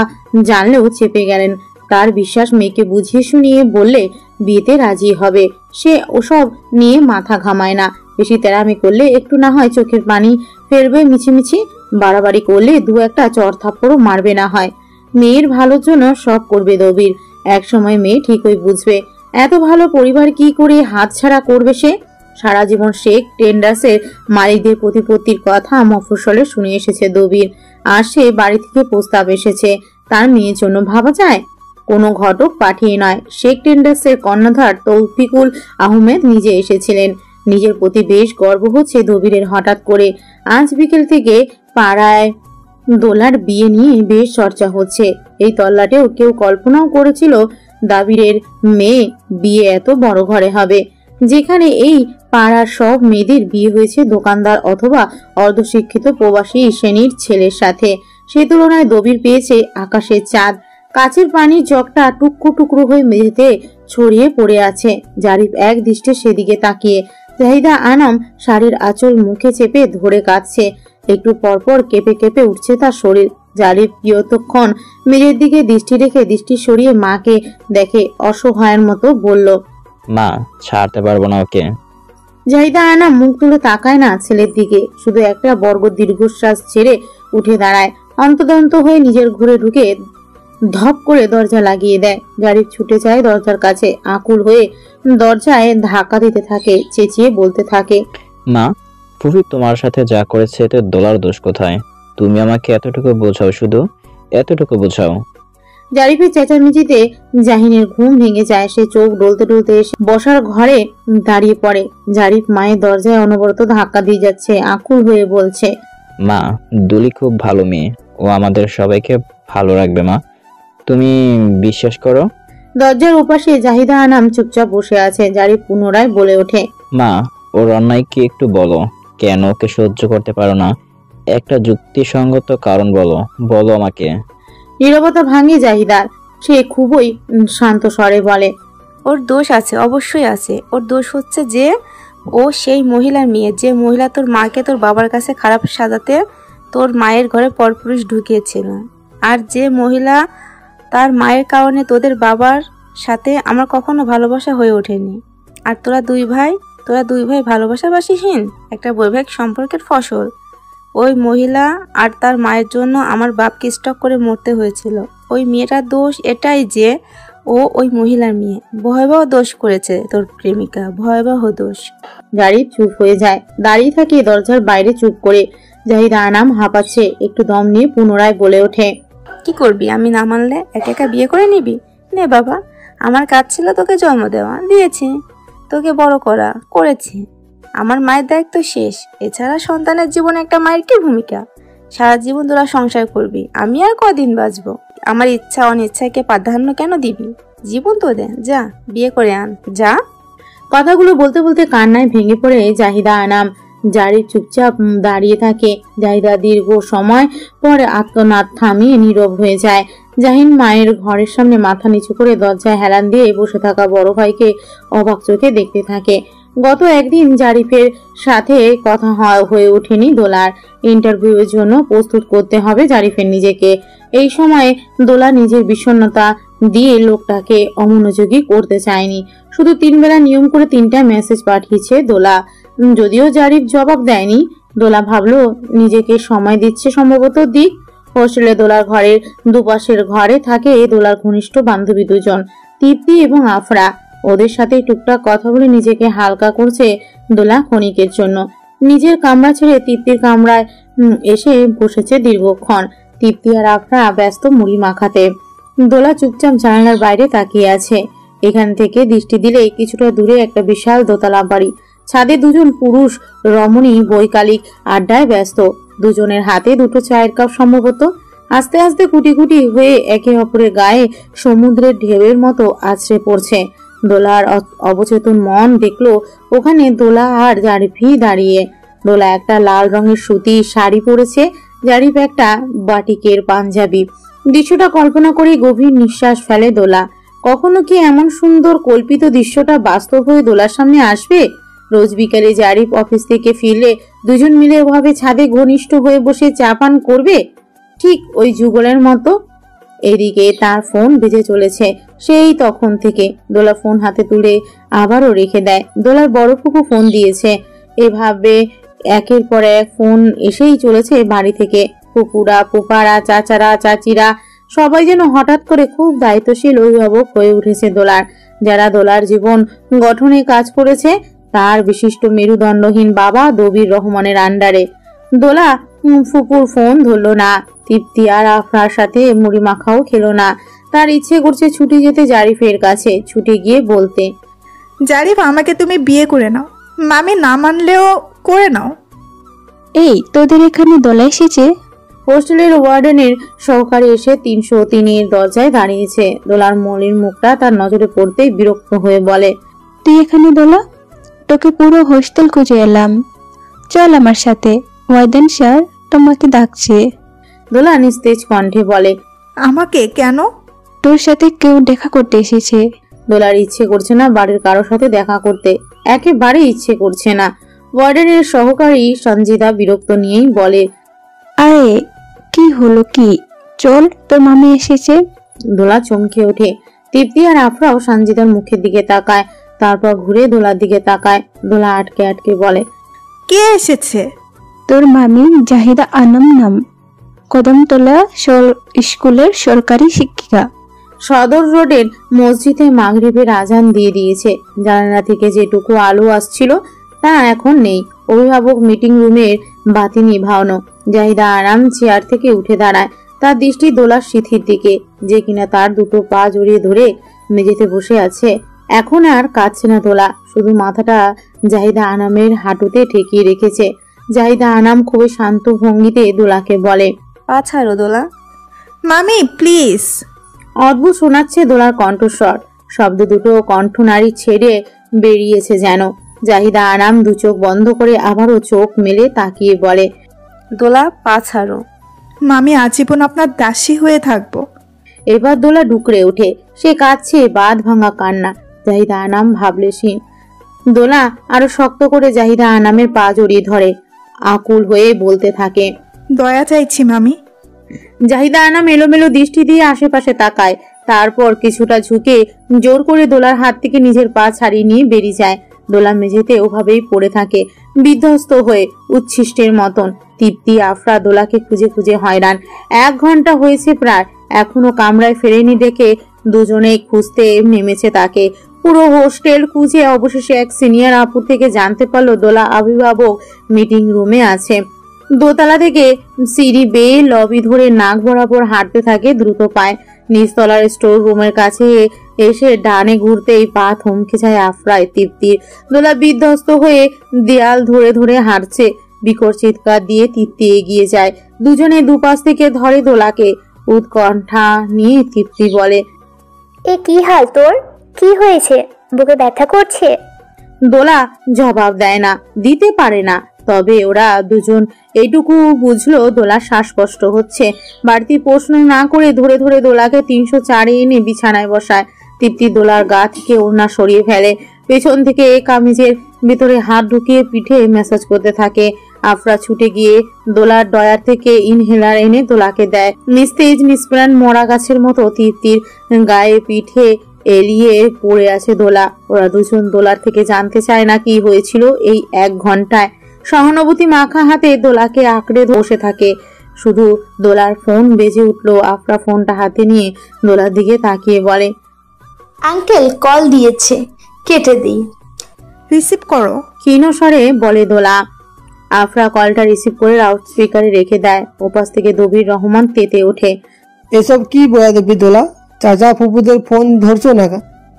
জানলেও চেপে গেলেন। তার বিশ্বাস মেয়েকে বুঝিয়ে শুনিয়ে বললে বিয়েতে রাজি হবে। সে ওসব নিয়ে মাথা ঘামায় না। বেশি তেরামি করলে একটু না হয় চোখের পানি ফেলবে মিছিমিছি, বাড়াবাড়ি করলে 2-1টা চর থাপ্পড়ও মারবে না হয়। মেয়ের ভালোর জন্য সব করবে দবির। একসময় মেয়ে ঠিকই বুঝবে। এত ভালো পরিবার কি করে হাতছাড়া করবে সে? সারা জীবন শেখ টেন্ডার্সের মালিকদের প্রতিপত্তির কথা মফস্বলে শুনে এসেছে দবির। আর সে বাড়ি থেকে প্রস্তাব এসেছে তার মেয়ের জন্য। ভাবা যায়? কোনো ঘটক পাঠিয়ে নয়, শেখ টেন্ডার্সের কর্ণধার তৌফিকুল আহমেদ নিজে এসেছিলেন। নিজের প্রতি বেশ গর্ব হচ্ছে দবিরের হঠাৎ করে। আজ বিকেল থেকে পাড়ায় দোলার বিয়ে নিয়ে বেশ চর্চা হচ্ছে। এই তল্লাটেও কেউ কল্পনাও করেছিল দাবিরের মেয়ে বিয়ে এত বড় ঘরে হবে, যেখানে এই পাড়ার সব মেয়েদের বিয়ে হয়েছে দোকানদার অথবা অর্ধশিক্ষিত প্রবাসী শ্রেণীর ছেলের সাথে। সে তুলনায় দবির পেয়েছে আকাশের চাঁদ। কাচের পানির জগটা টুকরো টুকরো হয়ে মেঝেতে ছড়িয়ে পড়ে আছে। জারিফ এক দৃষ্টে সেদিকে তাকিয়ে। জাহিদা আনাম শাড়ির আঁচল মুখে চেপে ধরে কাঁদছে। একটু পরপর কেঁপে কেঁপে উঠছে তার শরীর। জারিফ কিয়তক্ষণ মেয়ের দিকে দৃষ্টি রেখে দৃষ্টি সরিয়ে মাকে দেখে অসহায়ের মতো বলল, মা, ছাড়তে পারবো না ওকে। জাহিদা আনাম মুখ তুলে তাকায় না ছেলের দিকে, শুধু একটা বর্গ দীর্ঘশ্বাস ছেড়ে উঠে দাঁড়ায়। অন্তদন্ত হয়ে নিজের ঘরে ঢুকে ধপ করে দরজা লাগিয়ে দেয়। জারিফ ছুটে যায় দরজার কাছে, আকুল হয়ে দরজায় ধাক্কা দিতে থাকে, চেঁচিয়ে বলতে থাকে, মা, ফুফি তোমার সাথে যা করেছে এতে দোলার দোষ কোথায়? তুমি আমাকে এতটুকু বোঝাও, শুধু এতটুকু বোঝাও। জারিফের চেঁচামেচিতে জাহিনের ঘুম ভেঙে যায়। সে চোখ ডলতে ডলতে এসে বসার ঘরে দাঁড়িয়ে পড়ে। জারিফ মায়ের দরজায় অনবরত ধাক্কা দিয়ে যাচ্ছে, আকুল হয়ে বলছে, মা, দুলি খুব ভালো মেয়ে, ও আমাদের সবাইকে ভালো রাখবে মা, তুমি বিশ্বাস করো। দরজার ওপাশে জাহিদা আনাম চুপচাপ বসে আছে। জারিফ পুনরায় বলে ওঠে, মা, ওর অন্যায় কি একটু বলো, কেন ওকে সহ্য করতে পারো না? একটা যুক্তিসঙ্গত কারণ বলো, বলো আমাকে। নীরবতা ভাঙে জাহিদার। সে খুবই শান্ত স্বরে বলে, ওর দোষ আছে, অবশ্যই আছে। ওর দোষ হচ্ছে যে ও সেই মহিলার মেয়ে, যে মহিলা তোর মাকে তোর বাবার কাছে খারাপ সাজাতে তোর মায়ের ঘরে পরপুরুষ ঢুকিয়েছিল। আর যে মহিলা তার মায়ের কারণে তোদের বাবার সাথে আমার কখনো ভালোবাসা হয়ে ওঠেনি। আর তোরা দুই ভাই তোরা দুই ভাই ভালোবাসাবাসীহীন একটা বৈবাহিক সম্পর্কের ফসল। ওই মহিলা আর তার মায়ের জন্য আমার বাপকে স্টক করে মরতে হয়েছিল। ওই মেয়েটার দোষ এটাই যে ও ওই মহিলার মেয়ে। ভয়াবহ দোষ করেছে তোর প্রেমিকা, ভয়াবহ দোষ। জারিফ চুপ হয়ে যায়, দাঁড়িয়ে থাকে দরজার বাইরে চুপ করে। জাহিদা আনাম হাঁপাচ্ছে, একটু দম নিয়ে পুনরায় বলে ওঠে, কি করবি? আমি না মানলে একা একা বিয়ে করে নিবি? নে বাবা, আমার কাজ ছিল তোকে জন্ম দেওয়া, দিয়েছি। তোকে বড় করা, করেছি। আমার মায়ের দায়িত্ব শেষ। এছাড়া সন্তানের জীবনে একটা মায়ের কি ভূমিকা? সারা জীবন তোরা সংসার করবি, আমি আর কদিন বাঁচবো? আমার ইচ্ছা অনিচ্ছাকে প্রাধান্য কেন দিবি? জীবন তো দে, যা বিয়ে করে আন, যা। কথাগুলো বলতে বলতে কান্নায় ভেঙে পড়ে জাহিদা আনাম। জারিফ চুপচাপ দাঁড়িয়ে থাকে। জাহিদা দীর্ঘ সময় পরে আত্মনাদ থামিয়ে নীরব হয়ে যায়। জাহিন মায়ের ঘরের সামনে মাথা নিচু করে দরজায় হেলান দিয়ে বসে থাকা বড় ভাইকে অবাক চোখে দেখতে থাকে। গত একদিন জারিফের সাথে কথা হয়ে ওঠেনি দোলার। ইন্টারভিউয়ের জন্য প্রস্তুত করতে হবে জারিফের নিজেকে। এই সময়ে দোলা নিজের বিষণ্ণতা দিয়ে লোকটাকে অমনোযোগী করতে চায়নি। শুধু 3 বেলা নিয়ম করে 3টা মেসেজ পাঠিয়েছে দোলা। যদিও জারিফ জবাব দেয়নি, দোলা ভাবলো নিজেকে সময় দিচ্ছে, সম্ভবত দিক। হোস্টেলে দোলার ঘরের দুপাশের ঘরে থাকে দোলার ঘনিষ্ঠ বান্ধবী দুজন, তৃপ্তি এবং আফরা। ওদের সাথে টুকটাক কথা বলে নিজেকে হালকা করছে দোলা ক্ষণিকের জন্য। নিজের কামরা ছেড়ে তৃপ্তির কামরায় এসে বসেছে দীর্ঘক্ষণ। তৃপ্তি আর আফরা ব্যস্ত মুড়ি মাখাতে। দোলা চুপচাপ জানালার বাইরে তাকিয়ে আছে। এখান থেকে দৃষ্টি দিলে কিছুটা দূরে একটা বিশাল দোতলা বাড়ি। ছাদে দুজন পুরুষ রমণী বৈকালিক আড্ডায় ব্যস্ত। দুজনের হাতে দুটো চায়ের কাপ সম্ভবত। আস্তে আস্তে কুটি কুটি হয়ে একে অপরের গায়ে সমুদ্রের ঢেউয়ের মতো আছড়ে পড়ছে। দোলার অবচেতন মন দেখলো ওখানে দোলা আর জারিফি দাঁড়িয়ে। দোলা একটা লাল রঙের সুতি শাড়ি পরেছে, জারিফ একটা বাটিকের পাঞ্জাবি। দৃশ্যটা কল্পনা করে গভীর নিঃশ্বাস ফেলে দোলা। কখনো কি এমন সুন্দর কল্পিত দৃশ্যটা বাস্তব হয়ে দোলার সামনে আসবে? রোজ বিকালে জারিফ অফিস থেকে ফিরলে দুজন মিলে ওভাবে ছাদে ঘনিষ্ঠ হয়ে বসে চা পান করবে, ঠিক ওই যুগলের মতো। এদিকে তার ফোন বেজে চলেছে সেই তখন থেকে। দোলা ফোন হাতে তুলে আবারও রেখে দেয়। দোলার বড় ফুপু ফোন দিয়েছে। এভাবে একের পর এক ফোন এসেই চলেছে বাড়ি থেকে। ফুপুরা, ফুপারা, চাচারা, চাচিরা সবাই যেন হঠাৎ করে খুব দায়িত্বশীল অভিভাবক হয়ে উঠেছে দোলার। যারা দোলার জীবন গঠনে কাজ করেছে তার বিশিষ্ট মেরুদণ্ডহীন বাবা দবির রহমানের আন্ডারে। দোলা ফুপুর ফোন ধরলো না। তৃপ্তি আর আফরার সাথে মুড়ি মাখাও খেলো না। তার ইচ্ছে করছে ছুটে যেতে জারিফের কাছে, ছুটে গিয়ে বলতে, জারিফ আমাকে তুমি বিয়ে করে নাও, মামি না মানলেও করে নাও। এই তোদের এখানে দোলা এসেছে? হোস্টেলের ওয়ার্ডেনের সহকারী এসে 303-এর দরজায় দাঁড়িয়েছে। দোলার মলির মুখটা তার নজরে পড়তেই বিরক্ত হয়ে বলে, তুই এখানে দোলা? তোকে পুরো হোস্টেল খুঁজে এলাম, চল আমার সাথে, ওয়ার্ডেন স্যার তোমাকে ডাকছে। দোলা নিস্তেজ কণ্ঠে বলে, আমাকে কেন? তোর সাথে কেউ দেখা করতে এসেছে। দোলার ইচ্ছে করছে না বাড়ির কারোর সাথে দেখা করতে, একেবারে ইচ্ছে করছে না। ওয়ার্ডেনের সহকারী সঞ্জিদা বিরক্ত নিয়েই বলে, আরে কি হলো কি, চল তোর মামি এসেছে। দোলা চমকে ওঠে। তৃপ্তি আর আফরাও সঞ্জিদার মুখের দিকে তাকায়, তারপর ঘুরে দোলার দিকে তাকায়। দোলা আটকে আটকে বলে, কে এসেছে? তোর মামি জাহিদা আনাম নাম, কদমতলা স্কুলের সরকারি শিক্ষিকা। সদর রোডের মসজিদে মাগরিবের আজান দিয়ে দিয়েছে। জানালা থেকে যেটুকু আলো আসছিল তা এখন নেই। অভিভাবক মিটিং রুমের বাতি নিভানো। জাহিদা আরাম চেয়ার থেকে উঠে দাঁড়ায়। তার দৃষ্টি দোলার সিথির দিকে, যে কিনা তার দুটো পা জড়িয়ে ধরে মেঝেতে বসে আছে। এখন আর কাঁদছে না দোলা, শুধু মাথাটা জাহিদা আনামের হাঁটুতে ঠেকিয়ে রেখেছে। জাহিদা আনাম খুবই শান্ত ভঙ্গিতে দোলাকে বলে, পা ছাড়ো দোলা। মামি প্লিজ। অদ্ভুত শোনাচ্ছে দোলার কণ্ঠস্বর। শব্দ দুটো কণ্ঠনারী ছেড়ে বেরিয়েছে যেন। জাহিদা আনাম দু চোখ বন্ধ করে আবারও চোখ মেলে তাকিয়ে বলে, দোলা পা ছাড়ো। মামি আজীবন আপনার দাসী হয়ে থাকবো। এবার দোলা ডুকরে ওঠে। সে কাঁদছে, বাঁধ ভাঙা কান্না। জাহিদা আনাম ভাবলেশীন। দোলা আরো শক্ত করে জাহিদা আনামের পা জড়িয়ে ধরে, আকুল হয়ে বলতে থাকে, দয়া চাইছি মামি। জাহিদা আনাম এলোমেলো দৃষ্টি দিয়ে আশেপাশে তাকায়, তারপর কিছুটা ঝুঁকে জোর করে দোলার হাত থেকে নিজের পা ছাড়িয়ে নিয়ে বেরিয়ে যায়। দোলা মেঝেতে ওভাবেই পড়ে থাকে বিধ্বস্ত হয়ে উচ্ছিষ্টের মতন। তৃপ্তি আফরা দোলাকে খুঁজে খুঁজে হয়রান। 1 ঘন্টা হয়েছে প্রায়, এখনো কামরায় ফেরেনি দেখে দুজনেই খুঁজতে নেমেছে তাকে। পুরো হোস্টেল খুঁজে অবশেষে এক সিনিয়র আপুর থেকে জানতে পারলো দোলা অভিভাবক মিটিং রুমে আছে। দোতলা থেকে সিঁড়ি বেয়ে লবি ধরে নাক বরাবর হাঁটতে থাকে দ্রুত পায়। নিচতলার স্টোর রুমের কাছে এসে ডানে ঘুরতেই পা থমকে যায় আফরায় তৃপ্তির। দোলা বিধ্বস্ত হয়ে দেয়াল ধরে ধরে হাঁটছে। বিকট চিৎকার দিয়ে তৃপ্তি এগিয়ে যায়। দুজনে দুপাশ থেকে ধরে দোলাকে। উৎকণ্ঠা নিয়ে তৃপ্তি বলে, এ কি হাল তোর? কি হয়েছে? বুকে ব্যথা করছে? দোলা জবাব দেয় না, দিতে পারে না। তবে ওরা দুজন এইটুকু বুঝলো দোলার শ্বাসকষ্ট হচ্ছে। বাড়তি প্রশ্ন না করে ধরে ধরে দোলাকে 304 এনে বিছানায় বসায়। তৃপ্তি দোলার গা থেকে ওড়না সরিয়ে ফেলে। পেছন থেকে কামিজের ভিতরে হাত ঢুকিয়ে পিঠে ম্যাসাজ করতে থাকে। আফরা ছুটে গিয়ে দোলার ডয়ার থেকে ইনহেলার এনে দোলাকে দেয়। নিস্তেজ নিষ্প্রাণ মরা গাছের মতো তৃপ্তির গায়ে পিঠে এলিয়ে পড়ে আছে দোলা। ওরা দুজন দোলার থেকে জানতে চায় না কি হয়েছিল এই 1 ঘন্টায়। সহানুভূতি মাখা হাতে দোলাকে আঁকড়ে বসে থাকে। শুধু দোলার ফোন বেজে উঠলো। আফরা ফোনটা হাতে নিয়ে দোলার দিকে তাকিয়ে বলে, আঙ্কেল কল দিয়েছে, কেটে দিই। রিসিভ করো, ক্ষীণ স্বরে বলে দোলা। আফরা কলটা রিসিভ করে লাউড স্পিকারে রেখে দেয়। ওপাশ থেকে দবির রহমান তেতে ওঠে। এসব কি বয়া দেবী দোলা? চাচা ফুপুদের ফোন ধরছো না?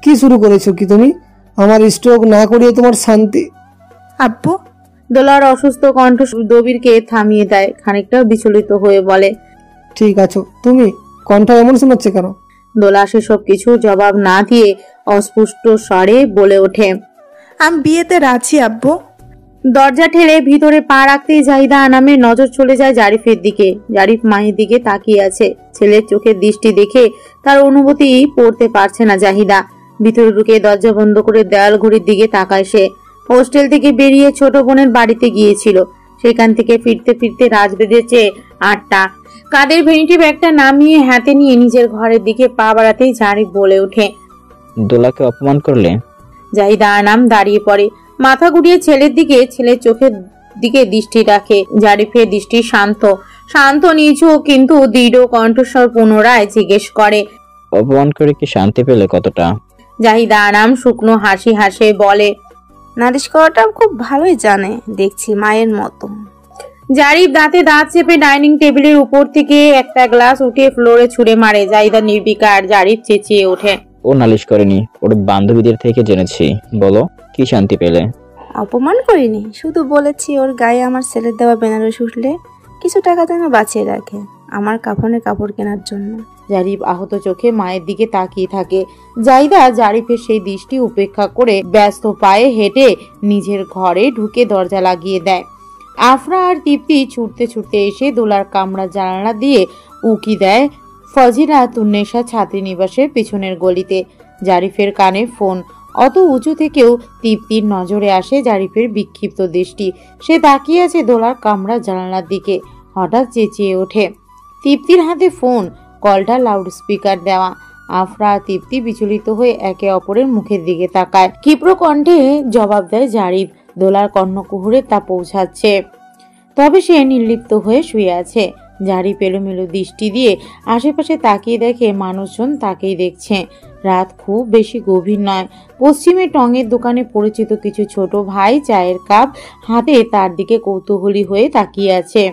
কি শুরু করেছো কি তুমি? আমার স্ট্রোক না করিয়ে তোমার শান্তি। আব্বু। দোলার অসুস্থ কণ্ঠ দবিরকে থামিয়ে দেয়। খানিকটা বিচলিত হয়ে বলে, ঠিক আছো তুমি? কণ্ঠ এমন শোনাচ্ছে কেন? দোলা সেসব কিছু জবাব না দিয়ে অস্পষ্ট স্বরে বলে ওঠে, আমি বিয়েতে রাজি আব্বু। দরজা ঠেলে ভিতরে পা রাখতেই জাহিদা আনামের নজর চলে যায় জারিফের দিকে। জারিফ মায়ের দিকে তাকিয়ে আছে। ছেলের চোখের দৃষ্টি দেখে তার অনুভূতি পড়তে পারছে না জাহিদা। ভিতরে ঢুকে দরজা বন্ধ করে দেয়াল ঘড়ির দিকে তাকায় সে। হোস্টেল থেকে বেরিয়ে ছোট বোনের বাড়িতে গিয়েছিল। সেখান থেকে ফিরতে ফিরতে রাত বেজেছে 8টা। কাদের ভেনিটি ব্যাগটা নামিয়ে হাতে নিয়ে নিজের ঘরের দিকে পা বাড়াতেই জারিফ বলে ওঠে, দোলাকে অপমান করলে? জাহিদা আনাম দাঁড়িয়ে পড়ে, মাথা ঘুরিয়ে ছেলের দিকে, ছেলের চোখের দিকে দৃষ্টি রাখে। জারিফের দৃষ্টি শান্ত শান্ত নিচু কিন্তু দৃঢ় কণ্ঠস্বর পুনরায় জিজ্ঞেস করে, অপমান করে কি শান্তি পেলে কতটা? জাহিদা আনাম শুকনো হাসি হাসে বলে, নালিশ করাটা খুব ভালোই জানে দেখছি, মায়ের মতো। জারিফ দাঁতে দাঁত চেপে ডাইনিং টেবিলের উপর থেকে একটা গ্লাস উঠিয়ে ফ্লোরে ছুঁড়ে মারে। জাহিদা নির্বিকার। জারিফ চেঁচিয়ে ওঠে, ও নালিশ করেনি, ওর বান্ধবীদের থেকে জেনেছি। বলো কি শান্তি পেলে? অপমান করিনি, শুধু বলেছি ওর গায়ে আমার ছেলের দেওয়া বেনারস উঠলে কিছু টাকা যেন বাঁচিয়ে রাখে আমার কাফনের কাপড় কেনার জন্য। জারিফ আহত চোখে মায়ের দিকে তাকিয়ে থাকে। জাহিদা জারিফের সেই দৃষ্টি উপেক্ষা করে ব্যস্ত পায়ে হেঁটে নিজের ঘরে ঢুকে দরজা লাগিয়ে দেয়। আফরা আর তৃপ্তি ছুটতে ছুটতে এসে দোলার কামরা জানালা দিয়ে উকি দেয় ফজিরা তুন্নেসা ছাত্রীনিবাসের পেছনের গলিতে। জারিফের কানে ফোন। অত উঁচু থেকেও তৃপ্তির নজরে আসে জারিফের বিক্ষিপ্ত দৃষ্টি। সে তাকিয়ে আছে দোলার কামরা জানালার দিকে। হঠাৎ চেঁচিয়ে ওঠে। তৃপ্তির হাতে ফোন, কলটা লাউড স্পিকার দেওয়া। আফরা তৃপ্তি বিচলিত হয়ে একে অপরের মুখের দিকে তাকায়। ক্ষিপ্র কণ্ঠে জবাব দেয় জারিফ। দোলার কর্ণকুহুরে তা পৌঁছাচ্ছে। তবে সে নির্লিপ্ত হয়ে শুয়ে আছে। জারিফ এলোমেলো দৃষ্টি দিয়ে আশেপাশে তাকিয়ে দেখে মানুষজন তাকেই দেখছে। রাত খুব বেশি গভীর নয়। পশ্চিমে টঙের দোকানে পরিচিত কিছু ছোট ভাই চায়ের কাপ হাতে তার দিকে কৌতূহলী হয়ে তাকিয়ে আছে,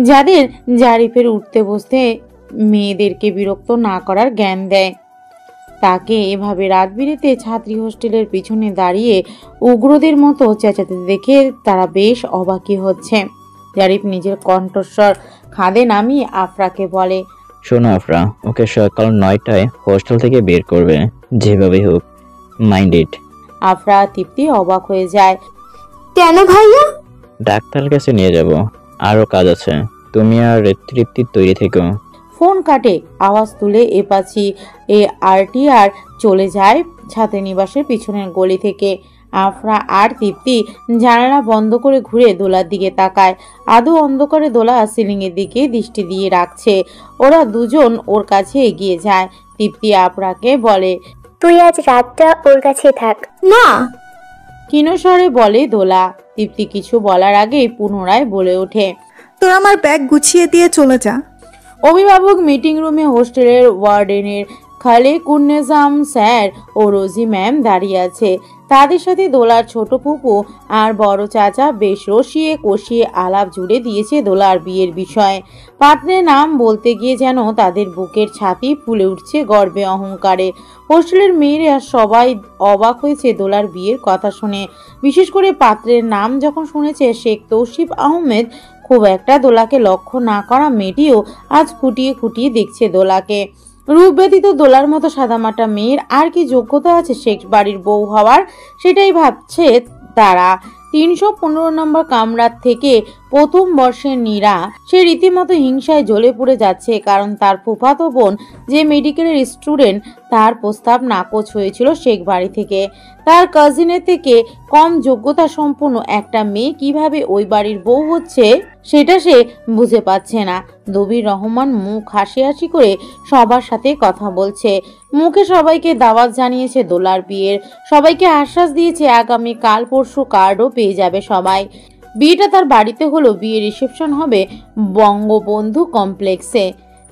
যাদের জারিফের উঠতে বসতে মেয়েদেরকে বিরক্ত না করার জ্ঞান দেয়। তাকে এভাবে রাত বিরেতে ছাত্রী হোস্টেলের পিছনে দাঁড়িয়ে উগ্রদের মতো চেঁচাতে দেখে তারা বেশ অবাকই হচ্ছে। জারিফ নিজের কণ্ঠস্বর খাদে নামিয়ে আফরাকে বলে, শোনো আফরা, ওকে সকাল 9টায় হোস্টেল থেকে বের করবে, যেভাবে হোক। Mind it. আফরা তৃপ্তি অবাক হয়ে যায়। কেন ভাইয়া? ডাক্তারের কাছে নিয়ে যাব, আরো কাজ আছে। তুমি আর তৃপ্তির তৈরি থেকো। ফোন কাটে। আওয়াজ তুলে এপাচি আরটিআর চলে যায় ছাত্রীনিবাসের পিছনের গলি থেকে। আফরা আর তৃপ্তি জানালা বন্ধ করে ঘুরে দোলার দিকে তাকায়। আদৌ অন্ধকারে দোলা সিলিং এর দিকে দৃষ্টি দিয়ে রাখছে। ওরা দুজন ওর কাছে এগিয়ে যায়। তৃপ্তি আফরাকে বলে, তুই আজ রাতটা ওর কাছে থাক। না, ক্ষীণস্বরে বলে দোলা। তৃপ্তি কিছু বলার আগেই পুনরায় বলে ওঠে, তোর আমার ব্যাগ গুছিয়ে দিয়ে চলে যা। অভিভাবক মিটিং রুমে হোস্টেলের ওয়ার্ডেনের খালেকুন্নেজাম স্যার ও রোজি ম্যাম দাঁড়িয়ে আছে। তাদের সাথে দোলার ছোট ফুপু আর বড় চাচা বেশ রসিয়ে কষিয়ে আলাপ জুড়ে দিয়েছে দোলার বিয়ের বিষয়ে। পাত্রের নাম বলতে গিয়ে যেন তাদের বুকের ছাতি ফুলে উঠছে গর্বে অহংকারে। হোস্টেলের মেয়েরা সবাই অবাক হয়েছে দোলার বিয়ের কথা শুনে। বিশেষ করে পাত্রের নাম যখন শুনেছে শেখ তৌসিফ আহমেদ। খুব একটা দোলাকে লক্ষ্য না করা মেয়েটিও আজ খুঁটিয়ে খুঁটিয়ে দেখছে দোলাকে। রূপ ব্যতীত দোলার মতো সাদামাটা মেয়ের আর কি যোগ্যতা আছে শেখ বাড়ির বউ হওয়ার, সেটাই ভাবছে তারা। 315 নম্বর কামরার থেকে প্রথম বর্ষের নীরা সে রীতিমতো হিংসায় জ্বলে পড়ে যাচ্ছে, কারণ তার ফুফাতো বোন যে মেডিকেলের স্টুডেন্ট তার প্রস্তাব নাকচ হয়েছিল শেখ বাড়ি থেকে। তার কাজিনের থেকে কম যোগ্যতা সম্পন্ন একটা মেয়ে কিভাবে ওই বাড়ির বউ হচ্ছে সেটা সে বুঝে পাচ্ছে না। দবির রহমান মুখ হাসি হাসি করে সবার সাথে কথা বলছে। মুখে সবাইকে দাওয়াত জানিয়েছে দোলার বিয়ের, সবাইকে আশ্বাস দিয়েছে আগামী কাল পরশু কার্ডও পেয়ে যাবে সবাই। বিয়েটা তার বাড়িতে হলো, বিয়ের রিসেপশন হবে বঙ্গবন্ধু কমপ্লেক্সে।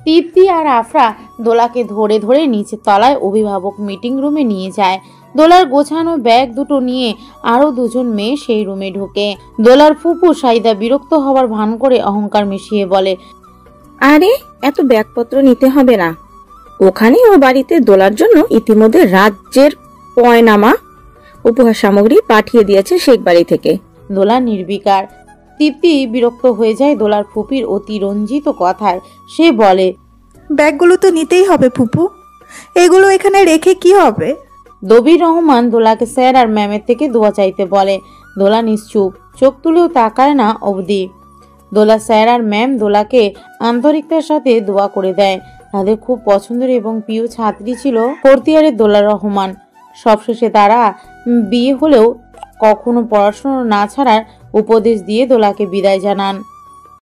তৃপ্তি আর আফরা দোলাকে ধরে ধরে নিচে তলায় অভিভাবক মিটিং রুমে নিয়ে যায়। দোলার গোছানো ব্যাগ দুটো নিয়ে আরো দুজন মেয়ে সেই রুমে ঢোকে। দোলার ফুপু সাইদা বিরক্ত হওয়ার ভান করে অহংকার মিশিয়ে বলে, আরে এত ব্যাগপত্র নিতে হবে না, ওখানে ও বাড়িতে দোলার জন্য ইতিমধ্যে রাজ্যের পয়নামা উপহার সামগ্রী পাঠিয়ে দিয়েছে শেখ বাড়ি থেকে। দোলা নির্বিকার। তৃপ্তি বিরক্ত হয়ে যায় দোলার ফুপির অতিরঞ্জিত কথায়। সে বলে, ব্যাগগুলো তো নিতেই হবে ফুপু, এগুলো এখানে রেখে কি হবে? দবির রহমান দোলাকে স্যার আর ম্যামের থেকে দোয়া চাইতে বলে। দোলা নিশ্চুপ, চোখ তুলেও তাকায় না অবধি। দোলা স্যার আর ম্যাম দোলাকে আন্তরিকতার সাথে দোয়া করে দেয়। তাদের খুব পছন্দের এবং প্রিয় ছাত্রী ছিল ফোর্থ ইয়ারের দোলা রহমান। সবশেষে তারা বিয়ে হলেও কখনো পড়াশোনা না ছাড়ার উপদেশ দিয়ে দোলাকে বিদায় জানান।